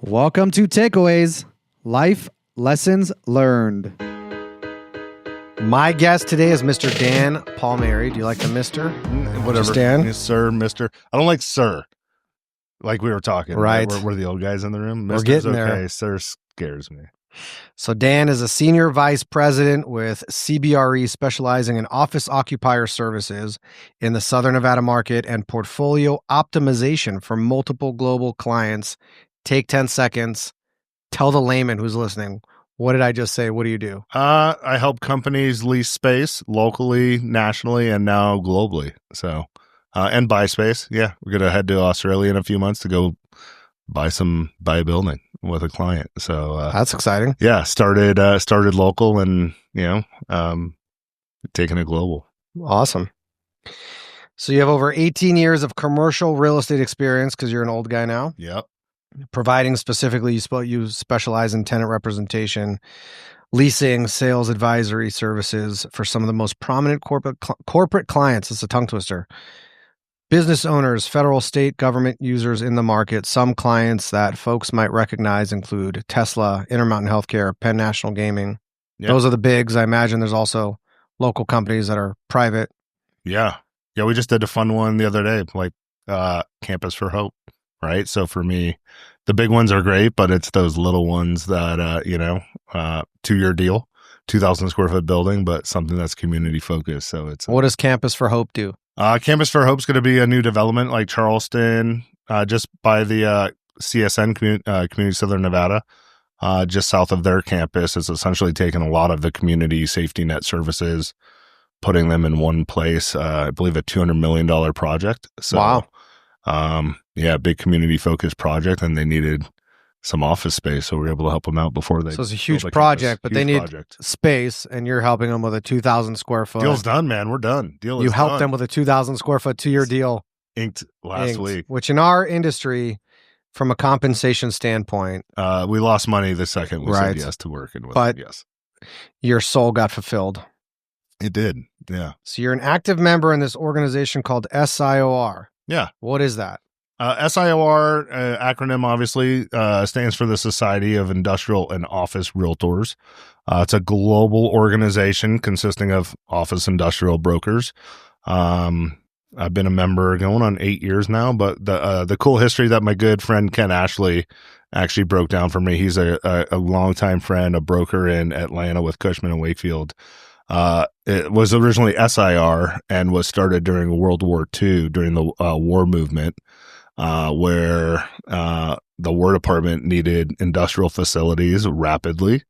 Welcome to Takeaways, Life Lessons Learned. My guest today is Mr. Dan Palmeri. Do you like the Mr.? Whatever. Just Dan? Yes, sir, Mr. I don't like sir. Like we were talking. Right. We're the old guys in the room. We're Mister's getting okay. there. Sir scares me. So Dan is a senior vice president with CBRE, specializing in office occupier services in the Southern Nevada market and portfolio optimization for multiple global clients. Take 10 seconds. Tell the layman who's listening, what did I just say? What do you do? I help companies lease space locally, nationally, and now globally. So, and buy space. Yeah, we're gonna head to Australia in a few months to go buy a building with a client. So That's exciting. yeah, started local and taking it global. Awesome. So you have over 18 years of commercial real estate experience because you're an old guy now. Yep. Providing specifically, you specialize in tenant representation, leasing, sales advisory services for some of the most prominent corporate clients. It's a tongue twister. Business owners, federal, state government users in the market. Some clients that folks might recognize include Tesla, Intermountain Healthcare, Penn National Gaming. Yep. Those are the bigs. I imagine there's also local companies that are private. Yeah. We just did a fun one the other day, like Campus for Hope, right? So for me, the big ones are great, but it's those little ones that 2-year deal, 2,000 square foot building, but something that's community focused. So it's What does Campus for Hope do? Campus for Hope's going to be a new development like Charleston, just by the CSN Community Southern Nevada, just south of their campus. It's essentially taken a lot of the community safety net services, putting them in one place. I believe a $200 million project. So, wow. Big community focused project, and they needed some office space, so we were able to help them out before they. So it's a huge project, but they need space, and you're helping them with a 2,000 square foot. Deal's done, man. We're done. Deal is You helped done. them with a 2,000 square foot 2-year deal. Inked last week. Which in our industry, from a compensation standpoint, we lost money the second we right. said yes to working with but them. Yes. Your soul got fulfilled. It did. Yeah. So you're an active member in this organization called SIOR. Yeah. What is that? SIOR, acronym obviously, stands for the Society of Industrial and Office Realtors. It's a global organization consisting of office industrial brokers. I've been a member going on 8 years now, but the cool history that my good friend Ken Ashley actually broke down for me. He's a longtime friend, a broker in Atlanta with Cushman and Wakefield. It was originally SIR and was started during World War II, during the war movement. Where the War Department needed industrial facilities rapidly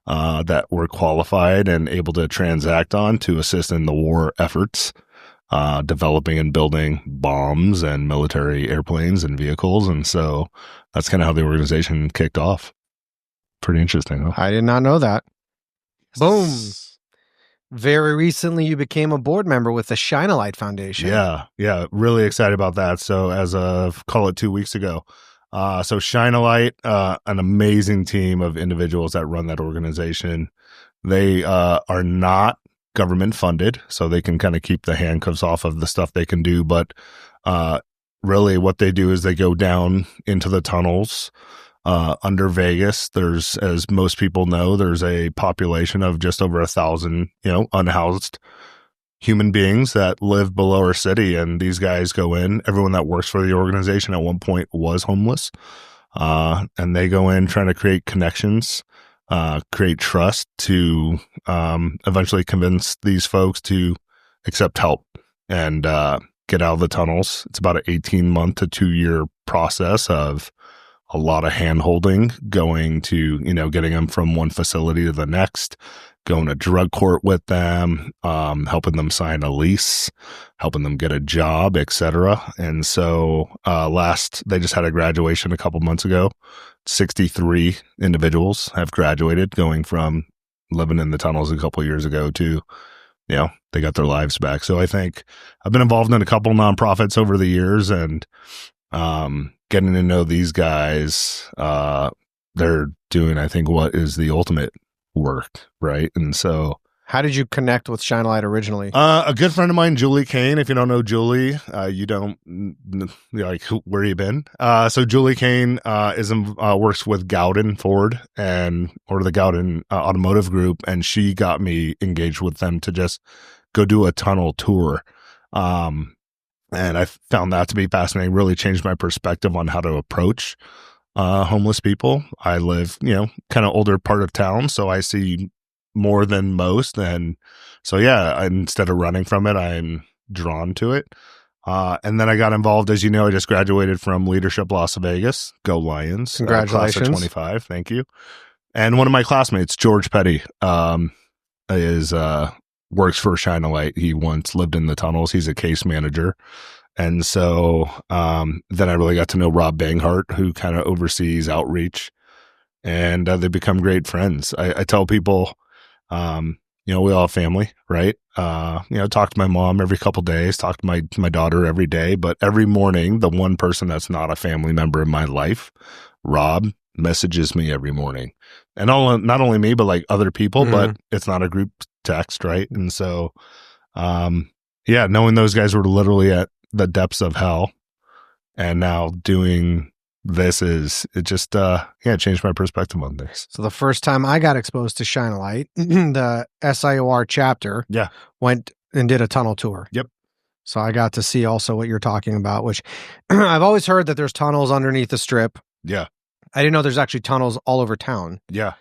that were qualified and able to transact on to assist in the war efforts, developing and building bombs and military airplanes and vehicles. And so that's kind of how the organization kicked off. Pretty interesting, huh? I did not know that. Boom. Very recently, you became a board member with the Shine a Light Foundation. Yeah. Really excited about that. So as of, call it 2 weeks ago. So Shine a Light, an amazing team of individuals that run that organization. They are not government funded, so they can kind of keep the handcuffs off of the stuff they can do. But really what they do is they go down into the tunnels under Vegas. There's, as most people know, there's a population of just over 1,000, unhoused human beings that live below our city. And these guys go in. Everyone that works for the organization at one point was homeless. And they go in trying to create connections, create trust to eventually convince these folks to accept help and get out of the tunnels. It's about an 18-month to 2-year process of a lot of hand-holding, going to, getting them from one facility to the next, going to drug court with them, helping them sign a lease, helping them get a job, etc. And so they just had a graduation a couple months ago. 63 individuals have graduated, going from living in the tunnels a couple years ago to, they got their lives back. So I think I've been involved in a couple nonprofits over the years, and getting to know these guys, they're doing, I think, what is the ultimate work, right? And so How did you connect with Shine a Light originally? A good friend of mine, Julie Kane. If you don't know Julie, you don't like where you been. So Julie Kane works with Gowden Ford or the Gowden Automotive Group, and she got me engaged with them to just go do a tunnel tour. And I found that to be fascinating. Really changed my perspective on how to approach homeless people. I live, kind of older part of town, so I see more than most. And so, instead of running from it, I'm drawn to it. And then I got involved, as you know, I just graduated from Leadership Las Vegas. Go Lions. Congratulations. Class of 25. Thank you. And one of my classmates, George Petty, works for Shine a Light. He once lived in the tunnels. He's a case manager. And so then I really got to know Rob Banghart, who kind of oversees outreach. And they become great friends. I tell people, we all have family, right? Talk to my mom every couple days, talk to my daughter every day, but every morning, the one person that's not a family member in my life, Rob, messages me every morning. And not only me, but like other people, but it's not a group text, right? And so, knowing those guys were literally at the depths of hell and now doing this it just changed my perspective on things. So the first time I got exposed to Shine a Light, the SIOR chapter went and did a tunnel tour. Yep. So I got to see also what you're talking about, which I've always heard that there's tunnels underneath the strip. Yeah. I didn't know there's actually tunnels all over town. Yeah.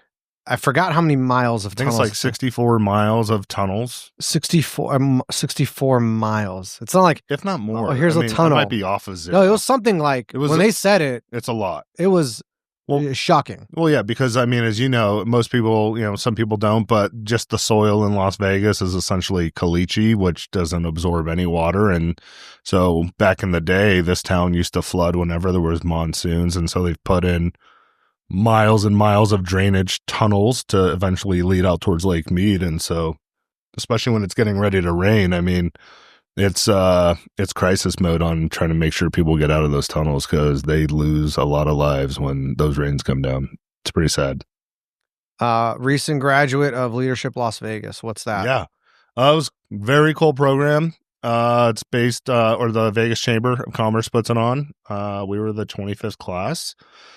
I forgot how many miles of tunnels. I think it's like 64 miles of tunnels. 64 miles. It's not like, if not more. Here's a tunnel. It might be off of zero. No, it was something like, when they said it. It's a lot. It was shocking. Well, yeah, because as you know, most people, some people don't, but just the soil in Las Vegas is essentially caliche, which doesn't absorb any water. And so back in the day, this town used to flood whenever there was monsoons. And so they've put in miles and miles of drainage tunnels to eventually lead out towards Lake Mead. And so, especially when it's getting ready to rain, it's crisis mode on trying to make sure people get out of those tunnels because they lose a lot of lives when those rains come down. It's pretty sad. Recent graduate of Leadership Las Vegas. What's that? Yeah. It was a very cool program. It's based, or the Vegas Chamber of Commerce puts it on. We were the 25th class.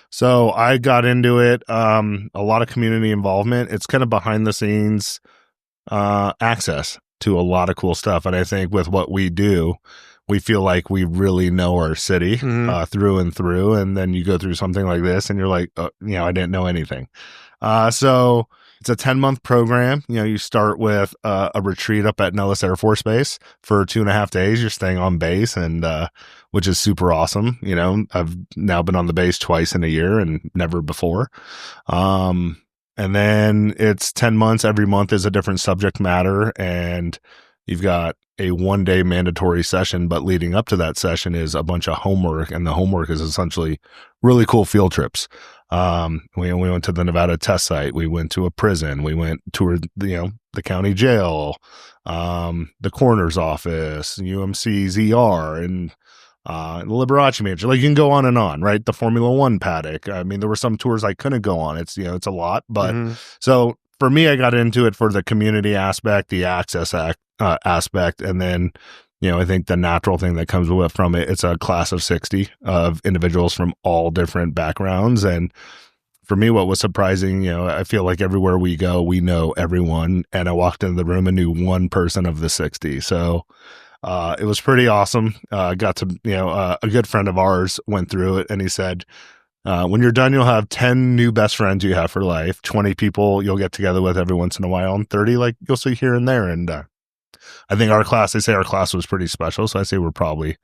So I got into it, a lot of community involvement. It's kind of behind the scenes access to a lot of cool stuff. And I think with what we do, we feel like we really know our city through and through. And then you go through something like this and you're like, I didn't know anything. So it's a 10-month program. You start with a retreat up at Nellis Air Force Base for 2.5 days. You're staying on base, and which is super awesome. I've now been on the base twice in a year and never before. And then it's 10 months. Every month is a different subject matter, and you've got a 1-day mandatory session, but leading up to that session is a bunch of homework, and the homework is essentially really cool field trips. We went to the Nevada test site. We went to a prison. We went toured, the county jail, the coroner's office, UMC's ER, and the Liberace Mansion. Like, you can go on and on, right? The Formula One paddock. There were some tours I couldn't go on. It's a lot, but so for me, I got into it for the community aspect, the access aspect, and then I think the natural thing that comes from it, it's a class of 60 of individuals from all different backgrounds. And for me, what was surprising, I feel like everywhere we go, we know everyone. And I walked into the room and knew one person of the 60. So it was pretty awesome. Got to, a good friend of ours went through it, and he said, when you're done, you'll have 10 new best friends you have for life, 20 people you'll get together with every once in a while, and 30 you'll see here and there. And I think they say our class was pretty special. So I say we're probably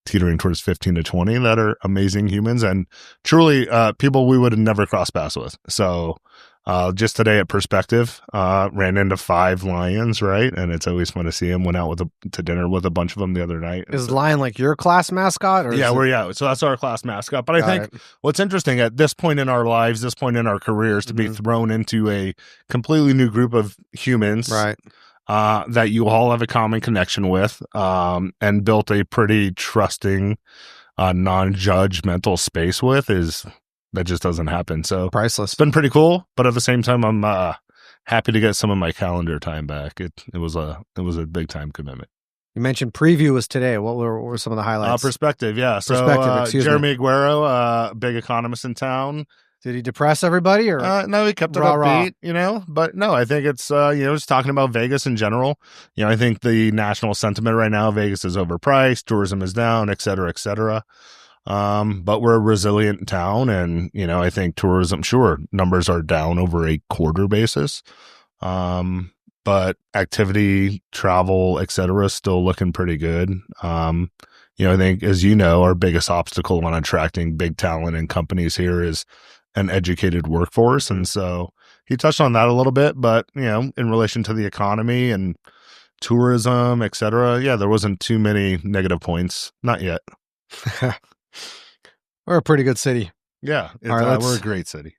teetering towards 15 to 20 that are amazing humans and truly people we would have never crossed paths with. So just today at Perspective, ran into 5 lions, right? And it's always fun to see them. Went out to dinner with a bunch of them the other night. Is lion like your class mascot? Or so that's our class mascot. But I think what's interesting at this point in our lives, this point in our careers, to be thrown into a completely new group of humans, right? That you all have a common connection with, and built a pretty trusting, non-judgmental space with, that just doesn't happen. So priceless. It's been pretty cool, but at the same time, I'm happy to get some of my calendar time back. It was a big time commitment. You mentioned preview was today. What were some of the highlights? Perspective, yeah. Perspective, So Jeremy Aguero, big economist in town. Did he depress everybody or no, he kept it upbeat, but no, I think it's, just talking about Vegas in general. I think the national sentiment right now, Vegas is overpriced, tourism is down, et cetera, et cetera. But we're a resilient town and, I think tourism, sure, numbers are down over a quarter basis. But activity, travel, et cetera, is still looking pretty good. I think, as our biggest obstacle on attracting big talent and companies here is an educated workforce. And so he touched on that a little bit, but, in relation to the economy and tourism, et cetera, there wasn't too many negative points. Not yet. We're a pretty good city. Yeah. We're a great city.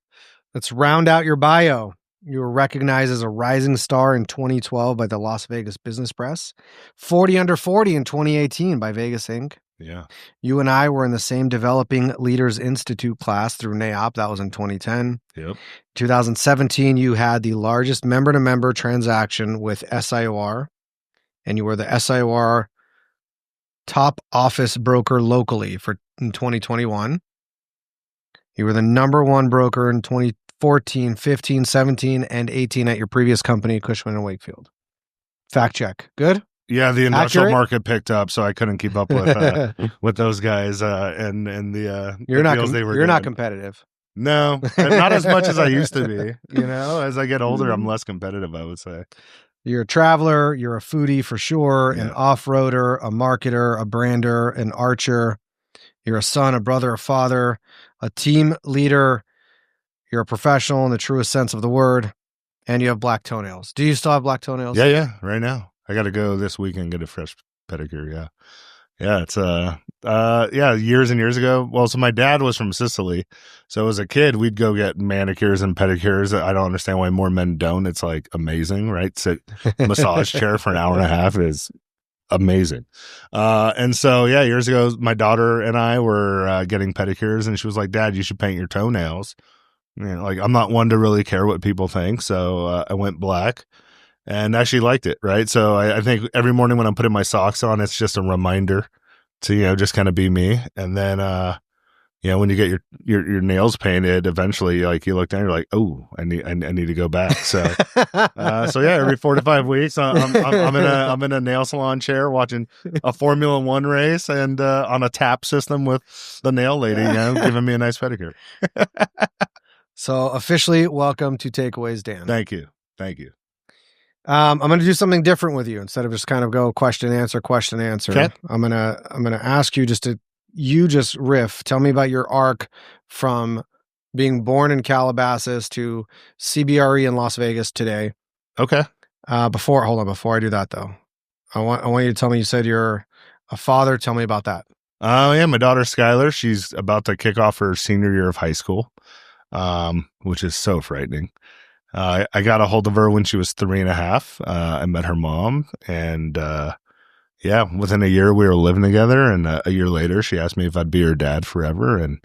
Let's round out your bio. You were recognized as a rising star in 2012 by the Las Vegas Business Press, 40 under 40 in 2018 by Vegas Inc. Yeah. You and I were in the same Developing Leaders Institute class through NAOP. That was in 2010. Yep. 2017, you had the largest member-to-member transaction with SIOR, and you were the SIOR top office broker locally in 2021. You were the number one broker in 2014, 15, 17, and 18 at your previous company, Cushman & Wakefield. Fact check. Good? Yeah, the industrial market picked up, so I couldn't keep up with with those guys and the deals they were You're not competitive. No, not as much as I used to be. As I get older, I'm less competitive, I would say. You're a traveler, you're a foodie for sure, an off-roader, a marketer, a brander, an archer. You're a son, a brother, a father, a team leader. You're a professional in the truest sense of the word, and you have black toenails. Do you still have black toenails? Yeah, right now. I got to go this week and get a fresh pedicure. Yeah, it's years and years ago. Well, so my dad was from Sicily, so as a kid we'd go get manicures and pedicures. I don't understand why more men don't. It's like amazing, right? Sit massage chair for an hour and a half is amazing. And so years ago my daughter and I were getting pedicures, and she was like, "Dad, you should paint your toenails." I'm not one to really care what people think, so I went black. And actually liked it, right? So I think every morning when I'm putting my socks on, it's just a reminder to, just kind of be me. And then, when you get your nails painted, eventually, you look down, you're like, oh, I need to go back. So, every 4 to 5 weeks, I'm in a nail salon chair watching a Formula One race and on a tap system with the nail lady, giving me a nice pedicure. So officially, welcome to Takeaways, Dan. Thank you. I'm going to do something different with you instead of just kind of go question, answer. Okay. I'm going to ask you just riff. Tell me about your arc from being born in Calabasas to CBRE in Las Vegas today. Okay. Before I do that though, I want you to tell me, you said you're a father. Tell me about that. Yeah. My daughter, Skylar, she's about to kick off her senior year of high school, which is so frightening. I got a hold of her when she was 3.5. I met her mom, and within a year we were living together. And a year later, she asked me if I'd be her dad forever. And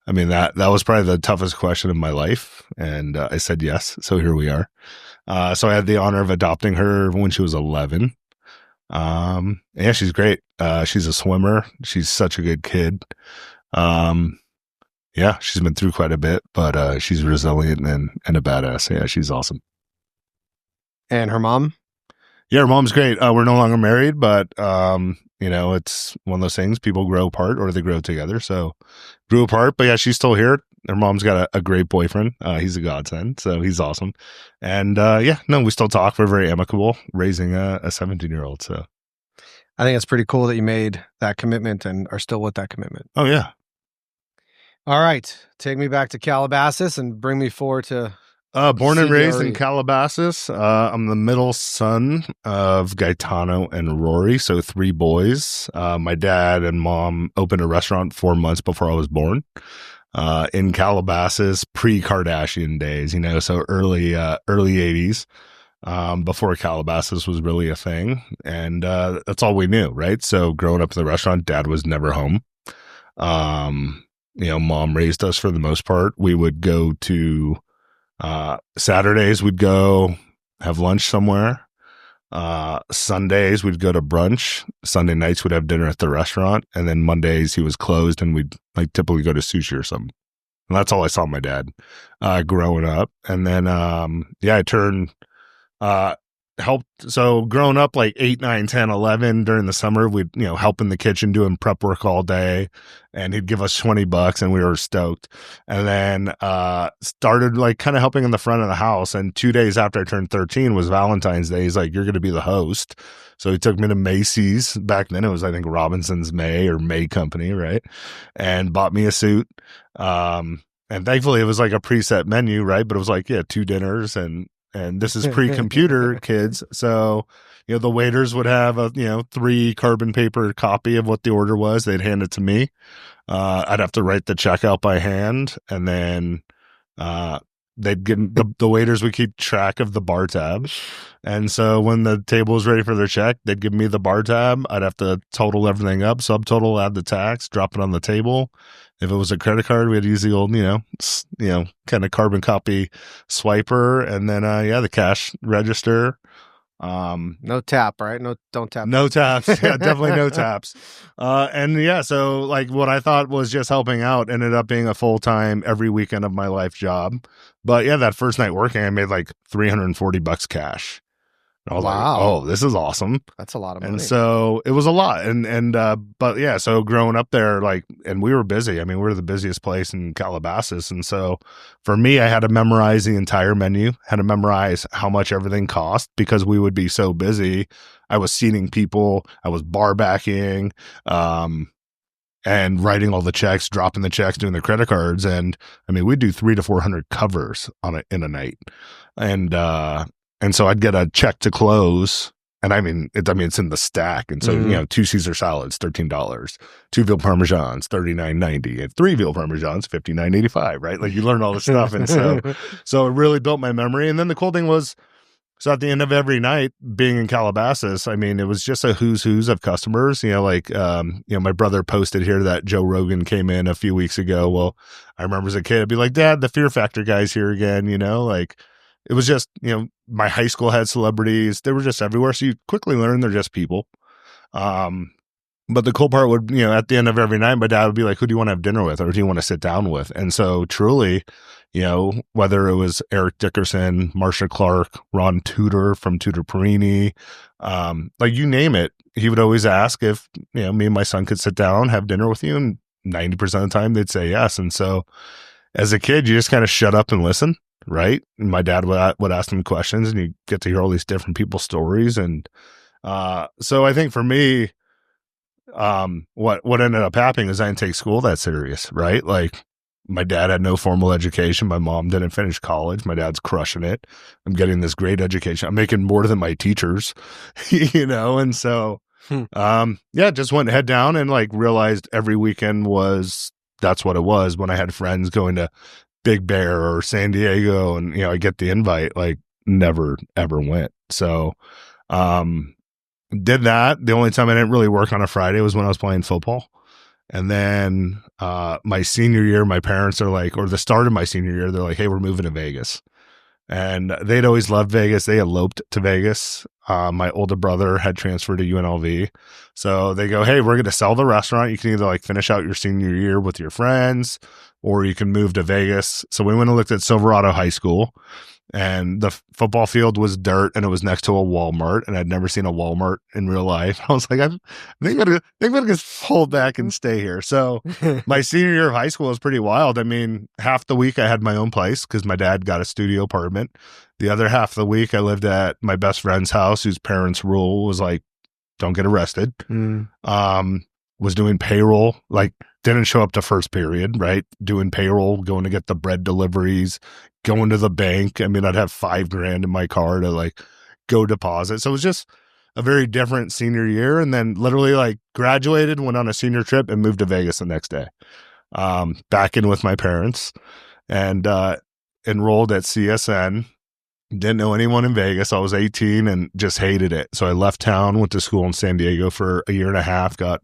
I mean that was probably the toughest question of my life, and I said yes. So here we are. So I had the honor of adopting her when she was 11. She's great. She's a swimmer. She's such a good kid. She's been through quite a bit, but she's resilient and a badass. Yeah, she's awesome. And her mom? Yeah, her mom's great. We're no longer married, but it's one of those things. People grow apart or they grow together. So grew apart, but she's still here. Her mom's got a great boyfriend. He's a godsend, so he's awesome. And we still talk. We're very amicable, raising a 17-year-old. So I think it's pretty cool that you made that commitment and are still with that commitment. Oh yeah. All right. Take me back to Calabasas and bring me forward to born and raised in Calabasas. I'm the middle son of Gaetano and Rory, so 3 boys. My dad and mom opened a restaurant 4 months before I was born in Calabasas, pre-Kardashian days, so early 80s, before Calabasas was really a thing. And that's all we knew, right? So growing up in the restaurant, dad was never home. Mom raised us for the most part. We would go to Saturdays, we'd go have lunch somewhere. Sundays we'd go to brunch. Sunday nights we'd have dinner at the restaurant, and then Mondays he was closed, and we'd like typically go to sushi or something. And that's all I saw my dad growing up. And then I turned helped. So growing up like 8, 9, 10, 11 during the summer, we'd, help in the kitchen doing prep work all day, and he'd give us $20 and we were stoked. And then started like kind of helping in the front of the house. And 2 days after I turned 13 was Valentine's Day. He's like, "You're going to be the host." So he took me to Macy's. Back then it was, I think, Robinson's May or May Company, right? And bought me a suit. And thankfully it was like a preset menu, right? But it was like, 2 dinners, and this is pre-computer, kids. So, the waiters would have a, 3 carbon paper copy of what the order was. They'd hand it to me. I'd have to write the check out by hand, and then they'd give the waiters would keep track of the bar tab. And so when the table was ready for their check, they'd give me the bar tab. I'd have to total everything up, subtotal, add the tax, drop it on the table. If it was a credit card, we'd use the old, kind of carbon copy swiper, and then the cash register. No tap, right? No, don't tap. No taps. Yeah, definitely no taps. So like what I thought was just helping out ended up being a full-time every weekend of my life job. But that first night working, I made like $340 cash. And I was like, "Oh, this is awesome." That's a lot of money. And so it was a lot. So growing up there, and we were busy. I mean, we were the busiest place in Calabasas. And so for me, I had to memorize the entire menu, had to memorize how much everything cost because we would be so busy. I was seating people, I was bar backing, and writing all the checks, dropping the checks, doing the credit cards. And I mean, we'd do 300 to 400 covers in a night. And so I'd get a check to close, and it's in the stack. And so, 2 Caesar salads, $13, 2 veal parmesans, $39.90, and 3 veal parmesans, $59.85, right? Like you learn all this stuff. And so it really built my memory. And then the cool thing was, so at the end of every night being in Calabasas, I mean, it was just a who's of customers, my brother posted here that Joe Rogan came in a few weeks ago. Well, I remember as a kid, I'd be like, "Dad, the Fear Factor guy's here again," it was just, my high school had celebrities. They were just everywhere. So you quickly learn they're just people. But the cool part would, at the end of every night, my dad would be like, "Who do you want to have dinner with? Or do you want to sit down with?" And so truly, whether it was Eric Dickerson, Marcia Clark, Ron Tudor from Tudor Perini, like you name it, he would always ask if, me and my son could sit down, have dinner with you. And 90% of the time they'd say yes. And so as a kid, you just kind of shut up and listen. Right. And my dad would ask him questions, and you get to hear all these different people's stories. And so I think for me, what ended up happening is I didn't take school that serious. Right. Like my dad had no formal education. My mom didn't finish college. My dad's crushing it. I'm getting this great education. I'm making more than my teachers, and so just went head down and like realized every weekend that's what it was. When I had friends going to Big Bear or San Diego, and I get the invite, like never ever went. So did that. The only time I didn't really work on a Friday was when I was playing football. And then my senior year, my parents are like, or the start of my senior year, they're like, "Hey, we're moving to Vegas." And they'd always loved Vegas. They eloped to Vegas. My older brother had transferred to UNLV. So they go, "Hey, we're going to sell the restaurant. You can either like finish out your senior year with your friends, or you can move to Vegas." So we went and looked at Silverado High School, and the football field was dirt, and it was next to a Walmart, and I'd never seen a Walmart in real life. I was like, I think I'm going to hold back and stay here. So my senior year of high school was pretty wild. I mean, half the week I had my own place because my dad got a studio apartment. The other half of the week I lived at my best friend's house, whose parents' rule was like, "Don't get arrested." Was doing payroll, like didn't show up to first period, right? Doing payroll, going to get the bread deliveries, going to the bank. I mean, I'd have $5,000 in my car to like go deposit. So it was just a very different senior year. And then literally like graduated, went on a senior trip, and moved to Vegas the next day. Back in with my parents, and enrolled at CSN. Didn't know anyone in Vegas. I was 18 and just hated it. So I left town, went to school in San Diego for a year and a half, got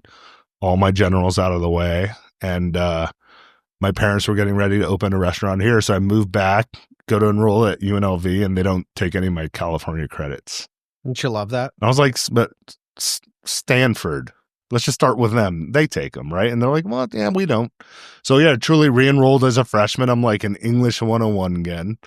all my generals out of the way. And my parents were getting ready to open a restaurant here. So I moved back go to enroll at UNLV, and they don't take any of my California credits. Don't you love that? And I was like, but Stanford, let's just start with them. They take them, right? And they're like, well, yeah, we don't. So yeah, truly re-enrolled as a freshman. I'm like in English 101 again.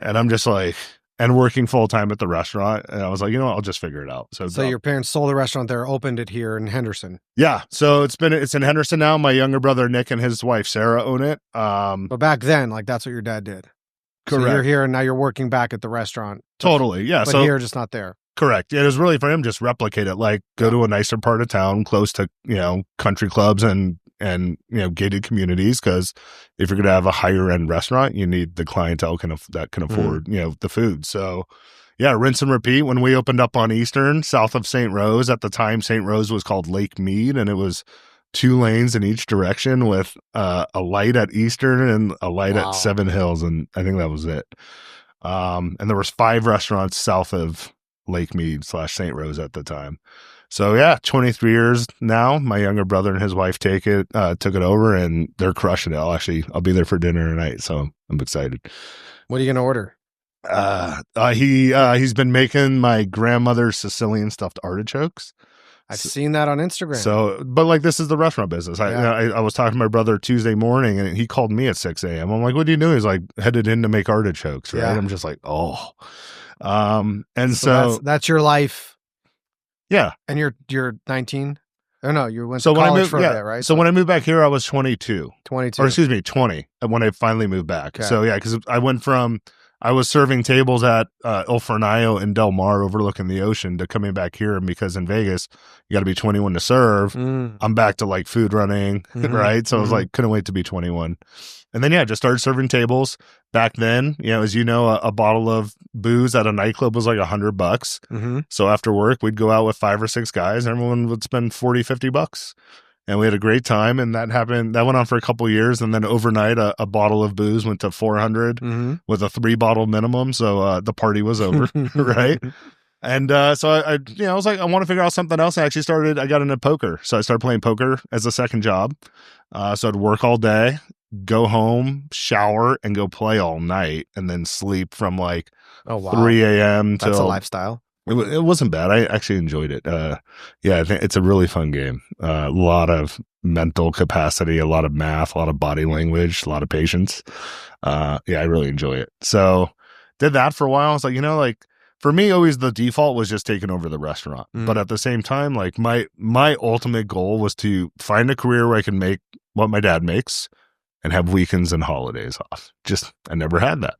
And I'm just like, and working full time at the restaurant. And I was like, you know what, I'll just figure it out. So your parents sold the restaurant there, opened it here in Henderson. Yeah. So it's in Henderson now. My younger brother, Nick, and his wife, Sarah, own it. But back then, like, that's what your dad did. Correct. So you're here and now you're working back at the restaurant. Totally. Yeah. But here, just not there. Correct. It was really for him, just replicate it, like go to a nicer part of town, close to, country clubs and gated communities. Cause if you're going to have a higher end restaurant, you need the clientele that can afford, the food. So yeah, rinse and repeat. When we opened up on Eastern, south of St. Rose, at the time, St. Rose was called Lake Mead, and it was 2 lanes in each direction with a light at Eastern and a light at Seven Hills. And I think that was it. And there was 5 restaurants south of Lake Mead / St. Rose at the time. So yeah, 23 years now. My younger brother and his wife took it over, and they're crushing it. I'll be there for dinner tonight, so I'm excited. What are you gonna order? He's been making my grandmother's Sicilian stuffed artichokes. I've seen that on Instagram. So, but like, this is the restaurant business. I was talking to my brother Tuesday morning, and he called me at 6 a.m. I'm like, what are you doing? He's like, headed in to make artichokes, right? Yeah. I'm just like, oh. And so that's your life. Yeah. And you're 19? Oh no, you went to college for a bit, right? So when I moved back here, I was 22. 22. Or excuse me, 20 when I finally moved back. Okay. So yeah, because I was serving tables at Il Fornaio in Del Mar overlooking the ocean to coming back here. And because in Vegas, you got to be 21 to serve. I'm back to like food running, right? So I was like, couldn't wait to be 21. And then, yeah, just started serving tables. Back then, as you know, a bottle of booze at a nightclub was like $100. So after work, we'd go out with 5 or 6 guys, and everyone would spend $40-$50. And we had a great time, and that went on for a couple of years, and then overnight, a bottle of booze went to $400 with a 3-bottle minimum. So the party was over, right? And so I was like, I want to figure out something else. I got into poker. So I started playing poker as a second job. So I'd work all day, go home, shower, and go play all night, and then sleep from like 3 a.m. till... That's a lifestyle. It wasn't bad. I actually enjoyed it. I think it's a really fun game. A lot of mental capacity, a lot of math, a lot of body language, a lot of patience. I really enjoy it. So did that for a while. I was like, for me, always the default was just taking over the restaurant. But at the same time, like my ultimate goal was to find a career where I can make what my dad makes and have weekends and holidays off. I never had that.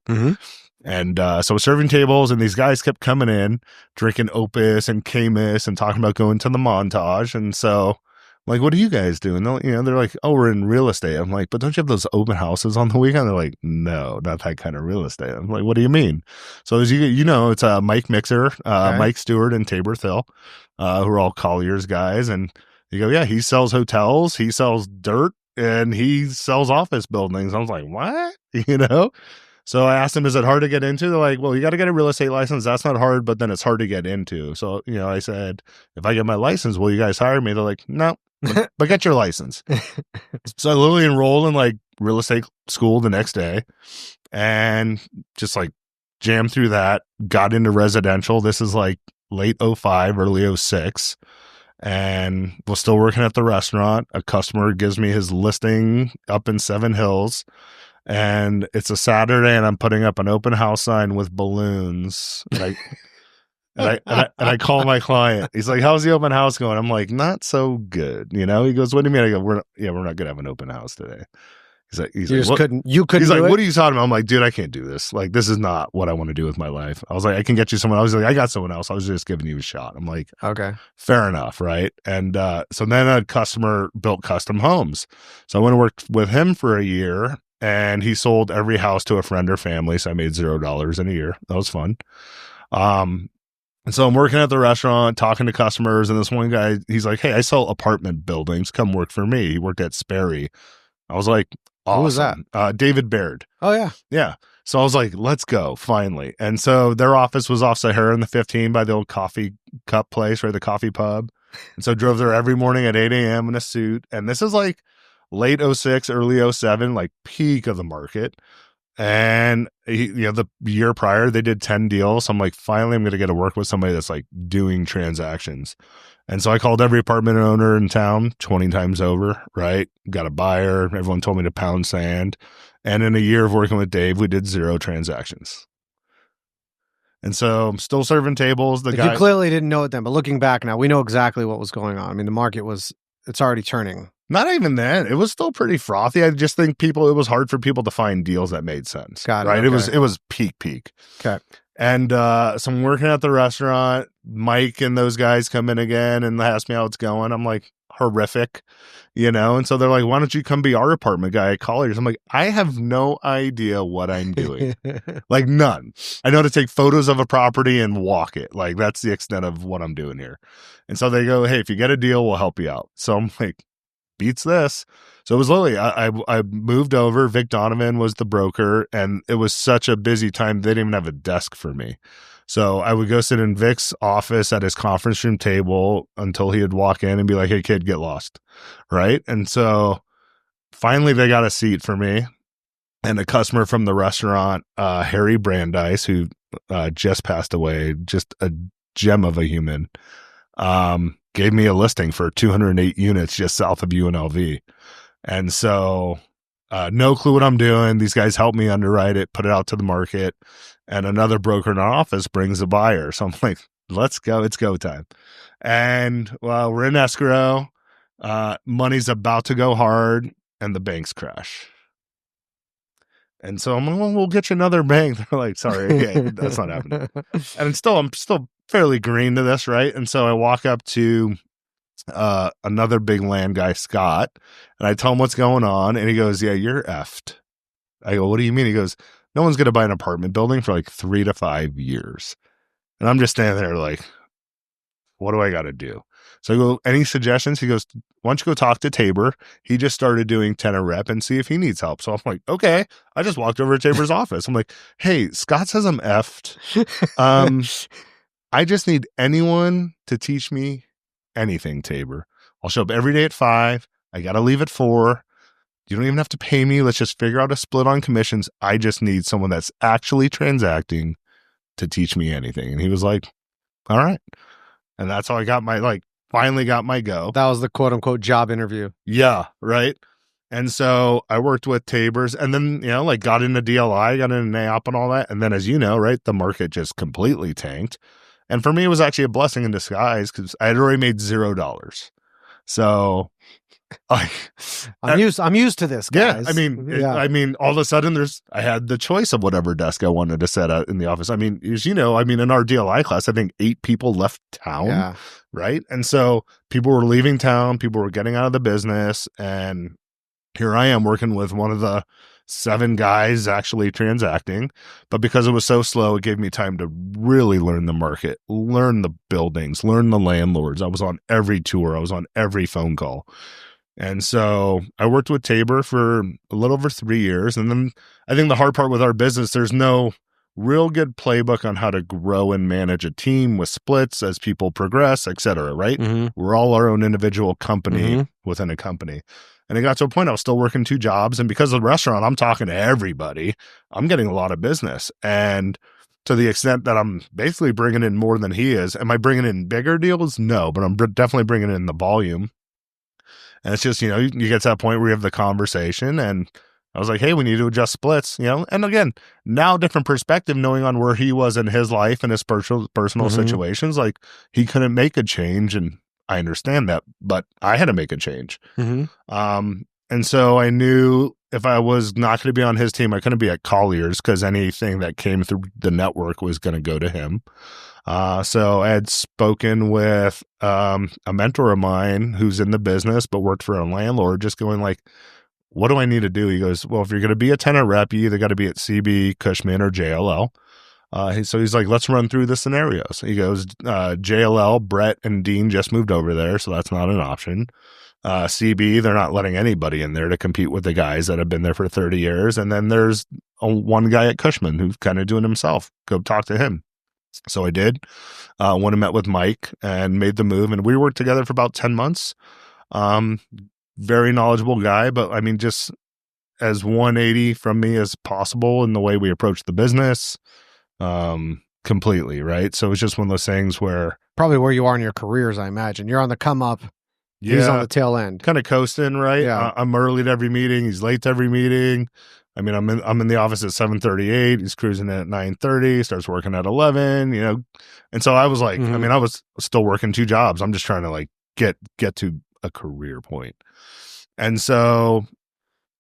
And so I was serving tables, and these guys kept coming in, drinking Opus and Camus and talking about going to the Montage. And so I'm like, what are you guys doing? They're like, oh, we're in real estate. I'm like, but don't you have those open houses on the weekend? They're like, no, not that kind of real estate. I'm like, what do you mean? So as it's Mike Mixer, Mike Stewart, and Tabor Thill, who are all Collier's guys. And you go, yeah, he sells hotels, he sells dirt, and he sells office buildings. I was like, what? So I asked them, is it hard to get into? They're like, well, you got to get a real estate license. That's not hard, but then it's hard to get into. So, I said, if I get my license, will you guys hire me? They're like, no, but get your license. So I literally enrolled in like real estate school the next day and just like jammed through that, got into residential. This is like late 05, early 06. And was still working at the restaurant. A customer gives me his listing up in Seven Hills. And it's a Saturday, and I'm putting up an open house sign with balloons. And I call my client. He's like, "How's the open house going?" I'm like, "Not so good." He goes, "What do you mean?" I go, "We're not gonna have an open house today." He's like, what? couldn't. He's like, "What are you talking about?" I'm like, "Dude, I can't do this. Like, this is not what I want to do with my life." I was like, "I can get you someone else." He's like, "I got someone else. I was just giving you a shot." I'm like, "Okay, fair enough, right?" And so then a customer built custom homes, so I went and worked with him for a year. And he sold every house to a friend or family. So I made $0 in a year. That was fun. And so I'm working at the restaurant, talking to customers. And this one guy, he's like, "Hey, I sell apartment buildings. Come work for me." He worked at Sperry. I was like, awesome. Who was that? David Baird. Oh, yeah. Yeah. So I was like, let's go, finally. And so their office was off Sahara in the 15 by the old coffee cup place, right? The coffee pub. And so I drove there every morning at 8 a.m. in a suit. And this is like late 06, early 07, like peak of the market. And the year prior they did 10 deals. I'm like, finally, I'm going to get to work with somebody that's like doing transactions. And so I called every apartment owner in town 20 times over, right? Got a buyer. Everyone told me to pound sand. And in a year of working with Dave, we did 0 transactions. And so I'm still serving tables. The guy, you clearly didn't know it then, but looking back now, we know exactly what was going on. I mean, the market it's already turning. not even then. It was still pretty frothy. I just think it was hard for people to find deals that made sense. Got it. Right. Okay. It was peak. Okay. And so I'm working at the restaurant. Mike and those guys come in again and ask me how it's going. I'm like, horrific, And so they're like, why don't you come be our apartment guy at Colliers? I'm like, I have no idea what I'm doing. Like, none. I know to take photos of a property and walk it. Like, that's the extent of what I'm doing here. And so they go, hey, if you get a deal, we'll help you out. So I'm like, beats this. So it was literally, I moved over. Vic Donovan was the broker, and it was such a busy time. They didn't even have a desk for me. So I would go sit in Vic's office at his conference room table until he would walk in and be like, hey, kid, get lost. Right. And so finally they got a seat for me, and a customer from the restaurant, Harry Brandeis, who just passed away, just a gem of a human, gave me a listing for 208 units just south of UNLV. And so no clue what I'm doing. These guys help me underwrite it, put it out to the market, and another broker in our office brings a buyer. So I'm like, let's go. It's go time. And well, we're in escrow. Money's about to go hard, and the banks crash. And so I'm like, well, we'll get you another bank. They're like, sorry, okay, that's not happening. And I'm still fairly green to this, right? And so I walk up to another big land guy, Scott, and I tell him what's going on, and he goes, yeah, you're effed. I go, what do you mean? He goes, no one's going to buy an apartment building for like 3 to 5 years. And I'm just standing there like, what do I got to do? So I go, any suggestions? He goes, why don't you go talk to Tabor? He just started doing tenor rep and see if he needs help. So I'm like, okay. I just walked over to Tabor's office. I'm like, hey, Scott says I'm effed. I just need anyone to teach me anything, Tabor. I'll show up every day at 5. I got to leave at 4. You don't even have to pay me. Let's just figure out a split on commissions. I just need someone that's actually transacting to teach me anything. And he was like, all right. And that's how I got finally got my go. That was the quote unquote job interview. Yeah. Right. And so I worked with Tabor's, and then, got into DLI, got into NAIOP and all that. And then, as you know, right, the market just completely tanked. And for me, it was actually a blessing in disguise because I had already made $0. So I'm used to this, guys. Yeah, I mean, all of a sudden I had the choice of whatever desk I wanted to set out in the office. I mean, as you know, in our DLI class, I think 8 people left town, right? And so people were leaving town, people were getting out of the business, and here I am working with one of the 7 guys actually transacting. But because it was so slow, it gave me time to really learn the market, learn the buildings, learn the landlords. I was on every tour. I was on every phone call. And so I worked with Tabor for a little over 3 years. And then I think the hard part with our business, there's no real good playbook on how to grow and manage a team with splits as people progress, et cetera, right? Mm-hmm. We're all our own individual company within a company. And it got to a point I was still working 2 jobs. And because of the restaurant, I'm talking to everybody. I'm getting a lot of business. And to the extent that I'm basically bringing in more than he is. Am I bringing in bigger deals? No, but I'm definitely bringing in the volume. And it's just, you get to that point where you have the conversation, and I was like, hey, we need to adjust splits, and again, now different perspective, knowing on where he was in his life and his personal situations, like he couldn't make a change. And I understand that, but I had to make a change. And so I knew if I was not going to be on his team, I couldn't be at Colliers because anything that came through the network was going to go to him. So I had spoken with a mentor of mine who's in the business but worked for a landlord, just going like, what do I need to do? He goes, well, if you're going to be a tenant rep, you either got to be at CB, Cushman, or JLL. So he's like, let's run through the scenarios. He goes, JLL, Brett and Dean just moved over there, so that's not an option. CB, they're not letting anybody in there to compete with the guys that have been there for 30 years. And then there's one guy at Cushman who's kind of doing himself. Go talk to him. So I did. Went and met with Mike and made the move. And we worked together for about 10 months. Very knowledgeable guy, but just as 180 from me as possible in the way we approach the business. Completely, right? So it's just one of those things where probably where you are in your careers, I imagine. You're on the come up. He's on the tail end. Kind of coasting, right? Yeah. I'm early to every meeting. He's late to every meeting. I mean, I'm in the office at 7:38. He's cruising at 9:30. Starts working at 11. You know, and so I was like, I mean, I was still working 2 jobs. I'm just trying to like get to a career point. And so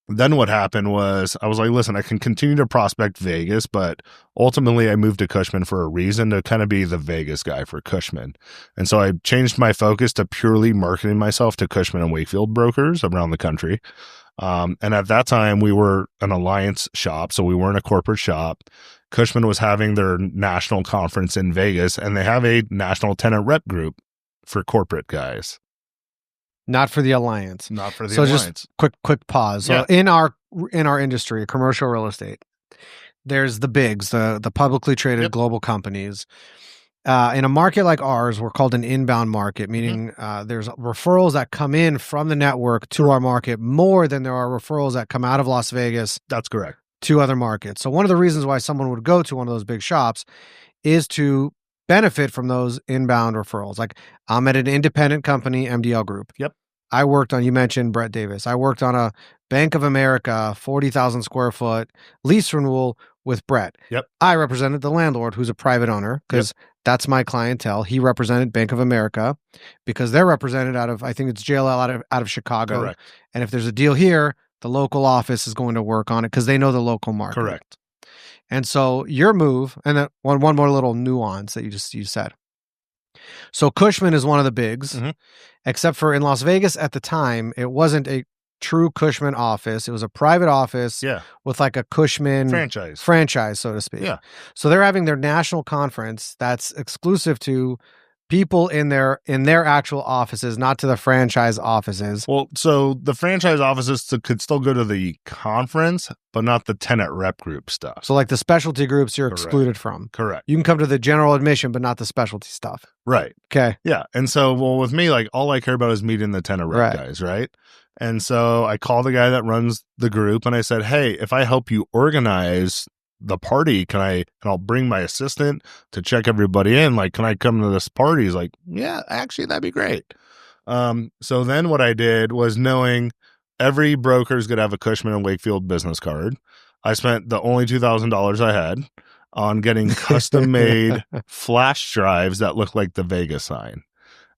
then what happened was I was like, listen, I can continue to prospect Vegas, but ultimately I moved to Cushman for a reason, to kind of be the Vegas guy for Cushman. And so I changed my focus to purely marketing myself to Cushman and Wakefield brokers around the country. And at that time we were an alliance shop, so we weren't a corporate shop. Cushman was having their national conference in Vegas, and they have a national tenant rep group for corporate guys. Not for the alliance. Not for the so alliance. Just quick pause. So in our industry, commercial real estate, there's the bigs, the publicly traded global companies. In a market like ours, we're called an inbound market, meaning there's referrals that come in from the network to our market more than there are referrals that come out of Las Vegas. That's correct. To other markets. So one of the reasons why someone would go to one of those big shops is to benefit from those inbound referrals. Like I'm at an independent company, MDL Group. Yep. I worked on, you mentioned Brett Davis. I worked on a Bank of America, 40,000 square foot lease renewal with Brett. Yep. I represented the landlord, who's a private owner, because that's my clientele. He represented Bank of America because they're represented out of, I think it's JLL out of Chicago. Correct. And if there's a deal here, the local office is going to work on it because they know the local market. Correct. And so your move, and then one more little nuance that you said. So Cushman is one of the bigs, except for in Las Vegas at the time, it wasn't a true Cushman office. It was a private office with like a Cushman franchise, so to speak. Yeah. So they're having their national conference that's exclusive to people in their actual offices, not to the franchise offices. Well, so the franchise offices could still go to the conference, but not the tenant rep group stuff. So like the specialty groups you're excluded from. Correct. You can come to the general admission, but not the specialty stuff. Right. Okay. Yeah. And so, well, with me, like all I care about is meeting the tenant rep guys, right? And so I call the guy that runs the group and I said, hey, if I help you organize the party, I'll bring my assistant to check everybody in. Like, can I come to this party? He's like, yeah, actually, that'd be great. So then what I did was, knowing every broker's going to have a Cushman and Wakefield business card, I spent the only $2,000 I had on getting custom made flash drives that look like the Vegas sign.